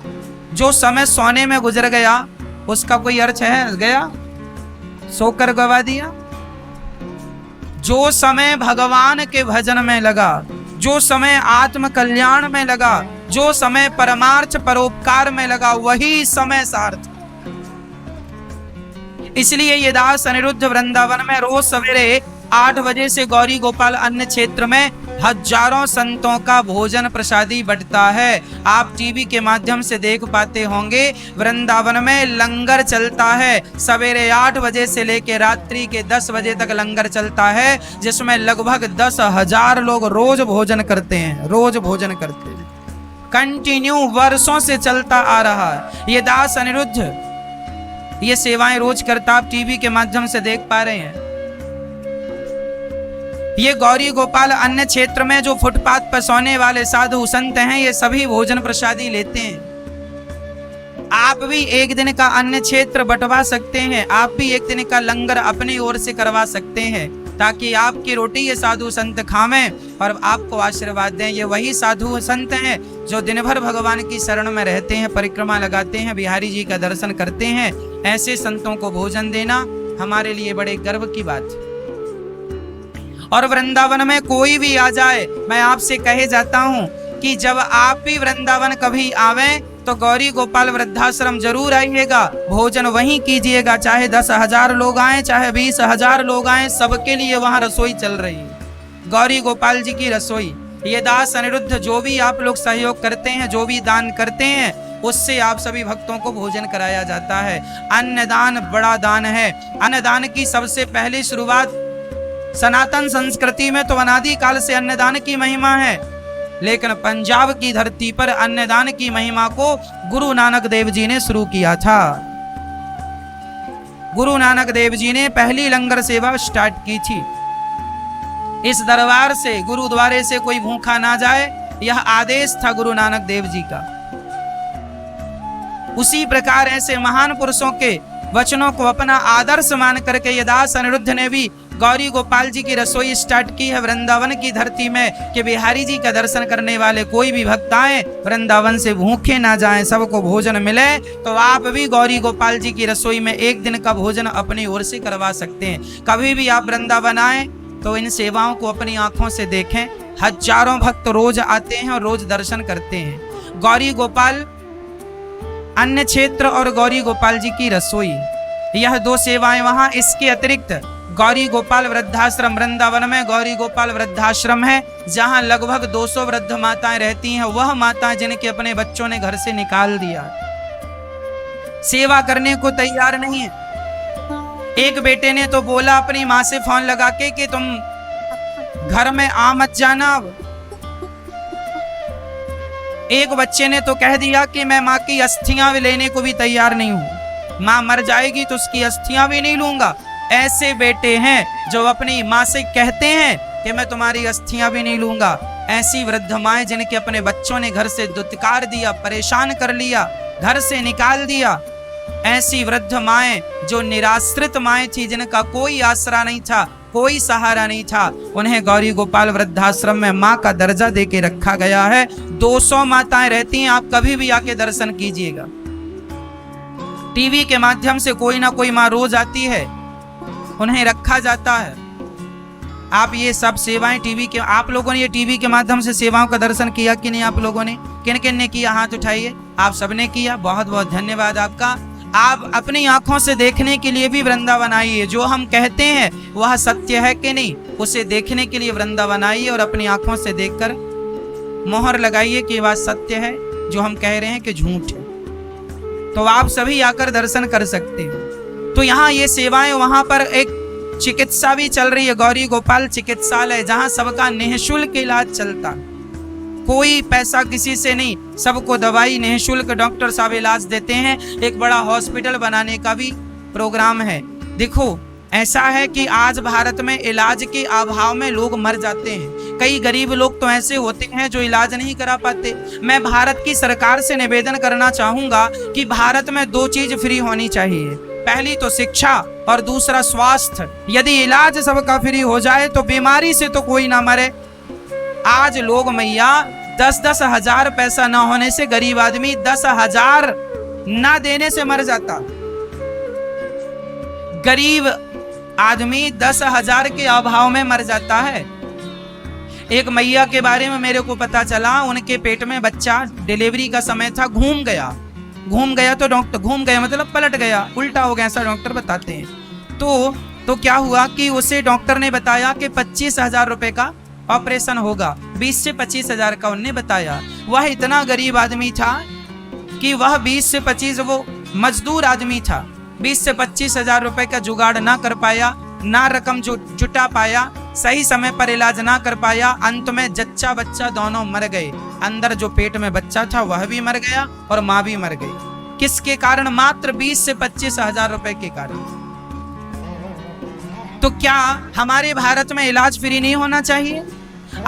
जो समय सोने में गुजर गया उसका कोई अर्थ है? गया, सोकर गवा दिया। जो समय भगवान के भजन में लगा, जो समय आत्म कल्याण में लगा, जो समय परमार्थ परोपकार में लगा, वही समय सार्थक। इसलिए ये दास अनिरुद्ध वृंदावन में रोज सवेरे 8 बजे से गौरी गोपाल अन्य क्षेत्र में हजारों संतों का भोजन प्रसादी बंटता है। आप टीवी के माध्यम से देख पाते होंगे, वृंदावन में लंगर चलता है। सवेरे 8 बजे से लेकर रात्रि के 10 बजे तक लंगर चलता है, जिसमें लगभग 10,000 लोग रोज भोजन करते हैं, रोज भोजन करते हैं। कंटिन्यू वर्षों से चलता आ रहा है। ये दास अनिरुद्ध ये सेवाएं रोज करता आप टीवी के माध्यम से देख पा रहे हैं। ये गौरी गोपाल अन्य क्षेत्र में जो फुटपाथ पर सोने वाले साधु संत हैं, ये सभी भोजन प्रसादी लेते हैं। आप भी एक दिन का अन्य क्षेत्र बंटवा सकते हैं, आप भी एक दिन का लंगर अपनी ओर से करवा सकते हैं, ताकि आपकी रोटी ये साधु संत खावें और आपको आशीर्वाद दें। ये वही साधु संत हैं जो दिन भर भगवान की शरण में रहते हैं, परिक्रमा लगाते हैं, बिहारी जी का दर्शन करते हैं। ऐसे संतों को भोजन देना हमारे लिए बड़े गर्व की बात है। और वृंदावन में कोई भी आ जाए, मैं आपसे कहे जाता हूं कि जब आप भी वृंदावन कभी आवें तो गौरी गोपाल वृद्धाश्रम जरूर आइएगा, भोजन वहीं कीजिएगा। चाहे 10,000 लोग आए, चाहे 20,000 लोग आए, सबके लिए वहां रसोई चल रही है, गौरी गोपाल जी की रसोई। ये दास अनिरुद्ध जो भी आप लोग सहयोग करते हैं, जो भी दान करते हैं, उससे आप सभी भक्तों को भोजन कराया जाता है। अन्नदान बड़ा दान है। अन्नदान की सबसे पहली शुरुआत सनातन संस्कृति में तो अनादि काल से अन्नदान की महिमा है, लेकिन पंजाब की धरती पर अन्नदान की महिमा को गुरु नानक देव जी ने शुरू किया था। गुरु नानक देव जी ने पहली लंगर सेवा स्टार्ट की थी। इस दरबार से, गुरुद्वारे से कोई भूखा ना जाए, यह आदेश था गुरु नानक देव जी का। उसी प्रकार ऐसे महान पुरुषों के वचनों को अपना आदर्श मान करके ये दास अनिरुद्ध ने भी गौरी गोपाल जी की रसोई स्टार्ट की है वृंदावन की धरती में, कि बिहारी जी का दर्शन करने वाले कोई भी भक्त आए, वृंदावन से भूखे ना जाएं, सबको भोजन मिले। तो आप भी गौरी गोपाल जी की रसोई में एक दिन का भोजन अपनी ओर से करवा सकते हैं। कभी भी आप वृंदावन आए तो इन सेवाओं को अपनी आंखों से देखें। हजारों भक्त रोज आते हैं और रोज दर्शन करते हैं। गौरी गोपाल अन्य क्षेत्र और गौरी गोपाल जी की रसोई, यह दो सेवाएं वहां। इसके अतिरिक्त गौरी गोपाल वृद्धाश्रम, वृंदावन में गौरी गोपाल वृद्धाश्रम है, जहां लगभग 200 वृद्ध माताएं रहती हैं। वह माताएं जिनके अपने बच्चों ने घर से निकाल दिया, सेवा करने को तैयार नहीं है। एक बेटे ने तो बोला अपनी माँ से फोन लगा के कि तुम घर में आ मत जाना। एक बच्चे ने तो कह दिया कि मैं माँ की अस्थियां लेने को भी तैयार नहीं हूं, माँ मर जाएगी तो उसकी अस्थियां भी नहीं लूंगा। ऐसे बेटे हैं जो अपनी माँ से कहते हैं कि मैं तुम्हारी अस्थियां भी नहीं लूंगा। ऐसी वृद्ध माएं जिनके अपने बच्चों ने घर से दुत्कार दिया, परेशान कर लिया, घर से निकाल दिया। ऐसी वृद्ध माएं जो निराश्रित माएं थी, जिनका कोई आसरा नहीं था, कोई सहारा नहीं था, उन्हें गौरी गोपाल वृद्धाश्रम में माँ का दर्जा दे के रखा गया है। 200 माताएं रहती हैं, आप कभी भी आके दर्शन कीजिएगा। टीवी के माध्यम से कोई ना कोई माँ रोज आती है, उन्हें रखा जाता है। आप ये सब सेवाएं टीवी के, आप लोगों ने ये टीवी के माध्यम से सेवाओं का दर्शन किया कि नहीं? आप लोगों ने, किन किन ने किया? हाथ उठाइए। आप सबने किया, बहुत बहुत धन्यवाद आपका। आप अपनी आंखों से देखने के लिए भी वृंदावन आइए। जो हम कहते हैं वह सत्य है कि नहीं, उसे देखने के लिए वृंदावन आइए और अपनी आंखों से देखकर मोहर लगाइए कि वह सत्य है, जो हम कह रहे हैं कि झूठ है। तो आप सभी आकर दर्शन कर सकते हैं। तो यहाँ ये सेवाएं, वहां पर एक चिकित्सा भी चल रही है, गौरी गोपाल चिकित्सालय, जहां सबका निःशुल्क इलाज चलता, कोई पैसा किसी से नहीं, सबको दवाई निःशुल्क, डॉक्टर साहब इलाज देते हैं। एक बड़ा हॉस्पिटल बनाने का भी प्रोग्राम है। देखो, ऐसा है कि आज भारत में इलाज के अभाव में लोग मर जाते हैं। कई गरीब लोग तो ऐसे होते हैं जो इलाज नहीं करा पाते। मैं भारत की सरकार से निवेदन करना चाहूंगा कि भारत में 2 चीज फ्री होनी चाहिए। पहली तो शिक्षा और दूसरा स्वास्थ्य। यदि इलाज सबका फ्री हो जाए तो बीमारी से तो कोई ना मरे। आज लोग मैया 10-10 हजार पैसा ना होने से गरीब आदमी 10,000 ना देने से मर जाता। गरीब आदमी 10,000 के अभाव में मर जाता है। एक मैया के बारे में मेरे को पता चला, उनके पेट में बच्चा, डिलीवरी का समय था, घूम गया तो डॉक्टर, घूम गया मतलब पलट गया, उल्टा हो गया, ऐसा डॉक्टर बताते हैं। तो क्या हुआ कि उसे डॉक्टर ने बताया कि 25,000 रुपए का ऑपरेशन होगा। 20 से 25,000 का उन्हें बताया। वह इतना गरीब आदमी था कि वह 20 से 25, वो मजदूर आदमी था, 20 से 25,000 रुपए का जुगाड़ ना कर पाया, ना रकम जुटा पाया, सही समय पर इलाज ना कर पाया। अंत में जच्चा बच्चा दोनों मर गए। अंदर जो पेट में बच्चा था वह भी मर गया और माँ भी मर गई। किसके कारण? मात्र 20 से 25 हजार रुपए के कारण। तो क्या हमारे भारत में इलाज फ्री नहीं होना चाहिए?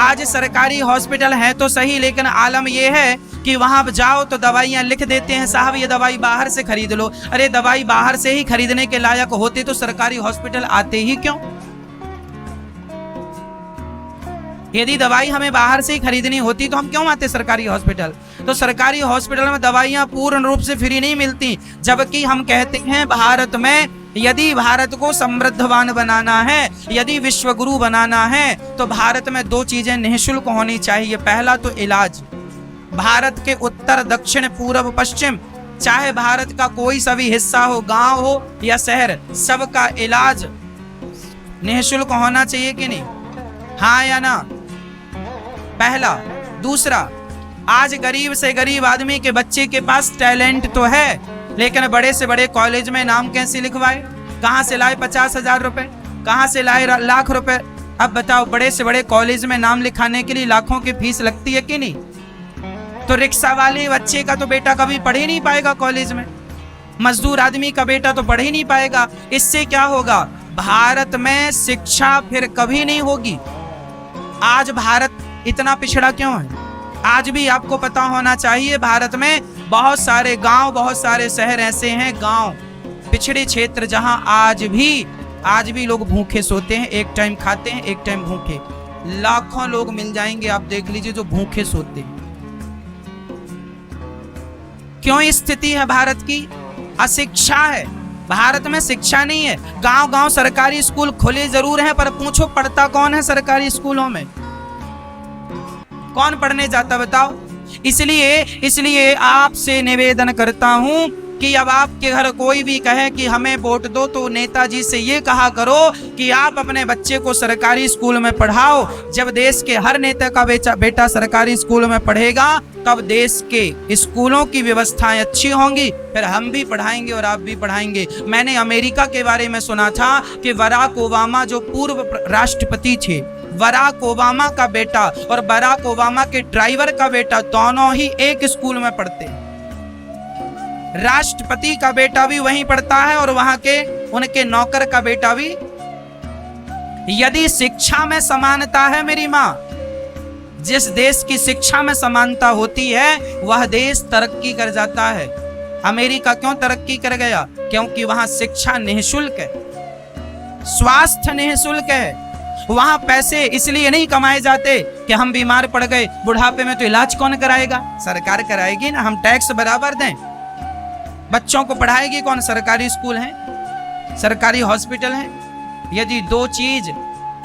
आज सरकारी हॉस्पिटल है तो सही, लेकिन आलम यह है कि वहां जाओ तो दवाइयां लिख देते हैं, साहब ये दवाई बाहर से खरीद लो। अरे दवाई बाहर से ही खरीदने के लायक होते तो सरकारी हॉस्पिटल आते ही क्यों? यदि दवाई हमें बाहर से ही खरीदनी होती तो हम क्यों आते सरकारी हॉस्पिटल? तो सरकारी हॉस्पिटल में दवाइयां पूर्ण रूप से फ्री नहीं मिलती, जबकि हम कहते हैं भारत में यदि भारत को समृद्धवान बनाना है, यदि विश्वगुरु बनाना है, तो भारत में दो चीजें निःशुल्क होनी चाहिए। पहला तो इलाज। भारत के उत्तर, दक्षिण, पूर्व, पश्चिम, चाहे भारत का कोई सा भी हिस्सा हो, गांव हो या शहर, सबका इलाज निःशुल्क होना चाहिए कि नहीं? हाँ या ना? पहला। दूसरा, आज गरीब से गरीब आदमी के बच्चे के पास टैलेंट तो है, लेकिन बड़े से बड़े कॉलेज में नाम कैसे लिखवाए? कहां से लाए 50,000 रुपए? कहां से लाए लाख रुपए? अब बताओ, बड़े से बड़े कॉलेज में नाम लिखाने के लिए लाखों की फीस लगती है कि नहीं? तो रिक्शा वाले बच्चे का तो बेटा कभी पढ़ ही नहीं पाएगा कॉलेज में, मजदूर आदमी का बेटा तो पढ़ ही नहीं पाएगा। इससे क्या होगा? भारत में शिक्षा फिर कभी नहीं होगी। आज भारत इतना पिछड़ा क्यों है? आज भी आपको पता होना चाहिए, भारत में बहुत सारे गांव, बहुत सारे शहर ऐसे हैं, गांव, पिछड़े क्षेत्र, जहां आज भी लोग भूखे सोते हैं, एक टाइम खाते हैं, एक टाइम भूखे। लाखों लोग मिल जाएंगे, आप देख लीजिए, जो भूखे सोते हैं। क्यों स्थिति है भारत की? अशिक्षा है। भारत में शिक्षा नहीं है। गांव गांव सरकारी स्कूल खुले जरूर हैं, पर पूछो पढ़ता कौन है सरकारी स्कूलों में? कौन पढ़ने जाता बताओ? इसलिए आपसे निवेदन करता हूं कि अब आपके घर कोई भी कहे कि हमें वोट दो, तो नेताजी से ये कहा करो कि आप अपने बच्चे को सरकारी स्कूल में पढ़ाओ। जब देश के हर नेता का बेटा सरकारी स्कूल में पढ़ेगा, तब देश के स्कूलों की व्यवस्थाएं अच्छी होंगी, फिर हम भी पढ़ाएंगे और आप भी पढ़ाएंगे। मैंने अमेरिका के बारे में सुना था कि बराक ओबामा जो पूर्व राष्ट्रपति थे, बराक ओबामा का बेटा और बराक ओबामा के ड्राइवर का बेटा दोनों ही एक स्कूल में पढ़ते हैं। राष्ट्रपति का बेटा भी वहीं पढ़ता है और वहां के उनके नौकर का बेटा भी। यदि शिक्षा में समानता है मेरी माँ, जिस देश की शिक्षा में समानता होती है वह देश तरक्की कर जाता है। अमेरिका क्यों तरक्की कर गया? क्योंकि वहां शिक्षा निःशुल्क है, स्वास्थ्य निःशुल्क है। वहां पैसे इसलिए नहीं कमाए जाते कि हम बीमार पड़ गए, बुढ़ापे में तो इलाज कौन कराएगा? सरकार कराएगी ना। हम टैक्स बराबर दें, बच्चों को पढ़ाएगी कौन? सरकारी स्कूल हैं, सरकारी हॉस्पिटल हैं। यदि दो चीज,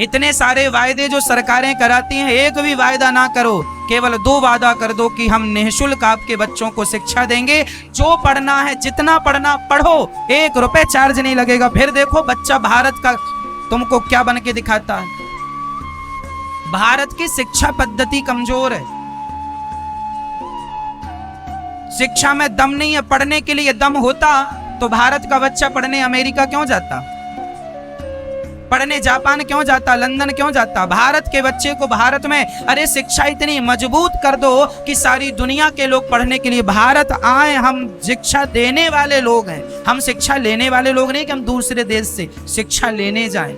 इतने सारे वायदे जो सरकारें कराती हैं, एक भी वायदा ना करो, केवल दो वादा कर दो कि हम निःशुल्क आपके बच्चों को शिक्षा देंगे, जो पढ़ना है जितना पढ़ना पढ़ो, 1 रुपए चार्ज नहीं लगेगा। फिर देखो बच्चा भारत का तुमको क्या बन के दिखाता है। भारत की शिक्षा पद्धति कमजोर है, शिक्षा में दम नहीं है। पढ़ने के लिए दम होता तो भारत का बच्चा पढ़ने अमेरिका क्यों जाता, पढ़ने जापान क्यों जाता, लंदन क्यों जाता? भारत के बच्चे को भारत में, अरे शिक्षा इतनी मजबूत कर दो कि सारी दुनिया के लोग पढ़ने के लिए भारत आए। हम शिक्षा देने वाले लोग हैं, हम शिक्षा लेने वाले लोग नहीं कि हम दूसरे देश से शिक्षा लेने जाएं।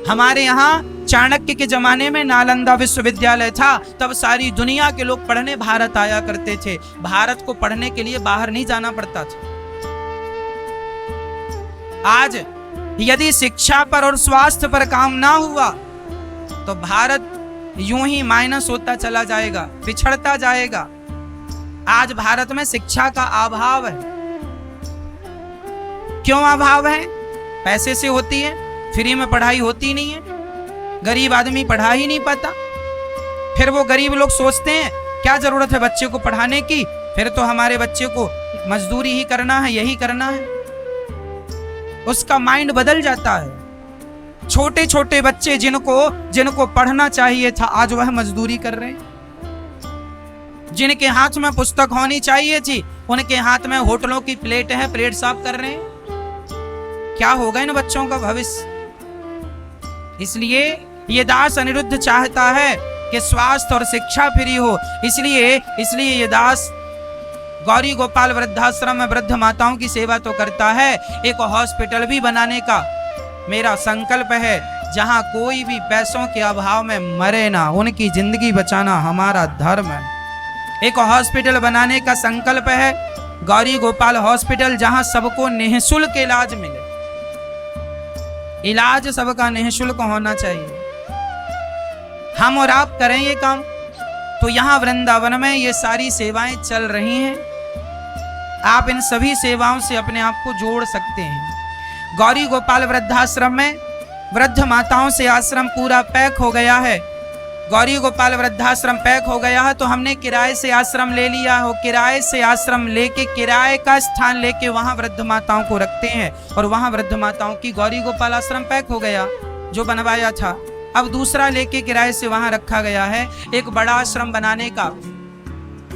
हमारे यहाँ चाणक्य के जमाने में नालंदा विश्वविद्यालय था, तब सारी दुनिया के लोग पढ़ने भारत आया करते थे। भारत को पढ़ने के लिए बाहर नहीं जाना पड़ता था। आज यदि शिक्षा पर और स्वास्थ्य पर काम ना हुआ तो भारत यूं ही माइनस होता चला जाएगा, पिछड़ता जाएगा। आज भारत में शिक्षा का अभाव है। क्यों अभाव है? पैसे से होती है, फ्री में पढ़ाई होती नहीं है, गरीब आदमी पढ़ा ही नहीं पाता। फिर वो गरीब लोग सोचते हैं क्या जरूरत है बच्चे को पढ़ाने की, फिर तो हमारे बच्चे को मजदूरी ही करना है, यही करना है। उसका माइंड बदल जाता है। छोटे छोटे बच्चे जिनको पढ़ना चाहिए था, आज वह मजदूरी कर रहे हैं। जिनके हाथ में पुस्तक होनी चाहिए थी, उनके हाथ में होटलों की प्लेट है, प्लेट साफ कर रहे हैं। क्या होगा इन बच्चों का भविष्य? इसलिए ये दास अनिरुद्ध चाहता है कि स्वास्थ्य और शिक्षा फ्री हो। इसलिए ये दास गौरी गोपाल वृद्धाश्रम में वृद्ध माताओं की सेवा तो करता है, एक हॉस्पिटल भी बनाने का मेरा संकल्प है, जहां कोई भी पैसों के अभाव में मरे ना, उनकी जिंदगी बचाना हमारा धर्म है। एक हॉस्पिटल बनाने का संकल्प है, गौरी गोपाल हॉस्पिटल, जहां सबको निःशुल्क इलाज मिले। इलाज सबका निःशुल्क होना चाहिए। हम और आप करें ये काम, तो यहाँ वृंदावन में ये सारी सेवाएं चल रही हैं। आप इन सभी सेवाओं से अपने आप को जोड़ सकते हैं। गौरी गोपाल वृद्धाश्रम में वृद्ध माताओं से आश्रम पूरा पैक हो गया है। गौरी गोपाल वृद्धाश्रम पैक हो गया है, तो हमने किराए से आश्रम ले लिया हो। किराए से आश्रम लेके, किराए का स्थान लेके वहां वृद्ध माताओं को रखते हैं, और वहां वृद्ध माताओं की गौरी गोपाल आश्रम पैक हो गया जो बनवाया था। अब दूसरा लेके किराए से वहां रखा गया है। एक बड़ा आश्रम बनाने का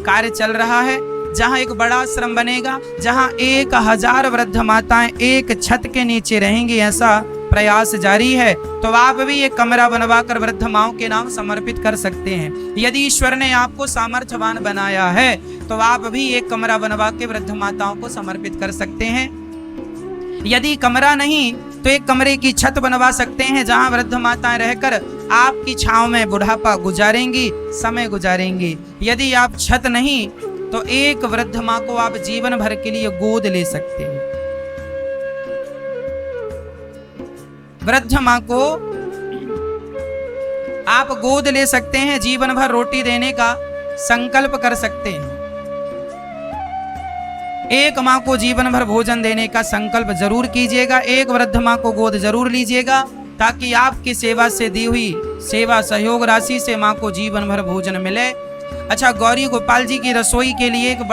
कार्य चल रहा है, जहां एक बड़ा आश्रम बनेगा, जहां 1000 वृद्ध माताएं एक छत के नीचे रहेंगी, ऐसा प्रयास जारी है। तो आप भी एक कमरा बनवाकर वृद्ध माओं के नाम समर्पित कर सकते हैं। यदि ईश्वर ने आपको सामर्थ्यवान बनाया है, तो आप भी एक कमरा बनवा के वृद्ध माताओं को समर्पित कर सकते हैं। यदि कमरा नहीं, तो एक कमरे की छत बनवा सकते हैं, जहां वृद्ध माताएं रहकर आपकी छांव में बुढ़ापा गुजारेंगी, समय गुजारेंगी। यदि आप छत नहीं, तो एक वृद्ध माँ को आप जीवन भर के लिए गोद ले सकते हैं। वृद्ध माँ को आप गोद ले सकते हैं, जीवन भर रोटी देने का संकल्प कर सकते हैं। एक माँ को जीवन भर भोजन देने का संकल्प जरूर कीजिएगा। एक वृद्ध माँ को गोद जरूर लीजिएगा, ताकि आपकी सेवा से दी हुई सेवा सहयोग राशि से माँ को जीवन भर भोजन मिले। अच्छा, गौरी गोपाल जी की रसोई के लिए एक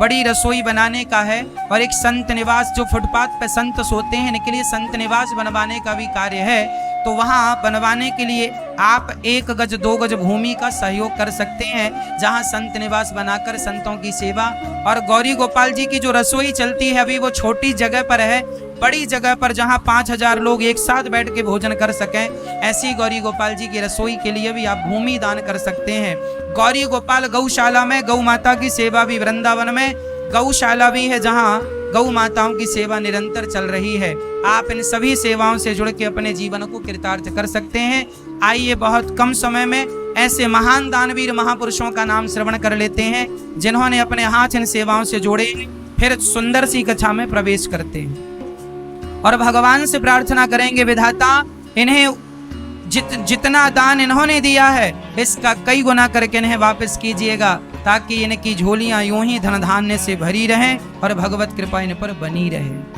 बड़ी रसोई बनाने का है, और एक संत निवास, जो फुटपाथ पे संत सोते हैं, इनके लिए संत निवास बनवाने का भी कार्य है। तो वहाँ बनवाने के लिए आप 1 गज 2 गज भूमि का सहयोग कर सकते हैं, जहाँ संत निवास बनाकर संतों की सेवा। और गौरी गोपाल जी की जो रसोई चलती है अभी, वो छोटी जगह पर है, बड़ी जगह पर जहाँ 5000 लोग एक साथ बैठ के भोजन कर सकें, ऐसी गौरी गोपाल जी की रसोई के लिए भी आप भूमि दान कर सकते हैं। गौरी गोपाल गौशाला में गौ माता की सेवा भी, वृंदावन में गौशाला भी है, जहाँ गौ माताओं की सेवा निरंतर चल रही है। आप इन सभी सेवाओं से जुड़ के अपने जीवन को कृतार्थ कर सकते हैं। आइए बहुत कम समय में ऐसे महान दानवीर महापुरुषों का नाम श्रवण कर लेते हैं, जिन्होंने अपने हाथ इन सेवाओं से जोड़े। फिर सुंदर सी कथा में प्रवेश करते हैं और भगवान से प्रार्थना करेंगे, विधाता इन्हें जितना दान इन्होंने दिया है, इसका कई गुना करके इन्हें वापस कीजिएगा, ताकि इनकी झोलियां यूं ही धन धान्य से भरी रहें और भगवत कृपा इन पर बनी रहे।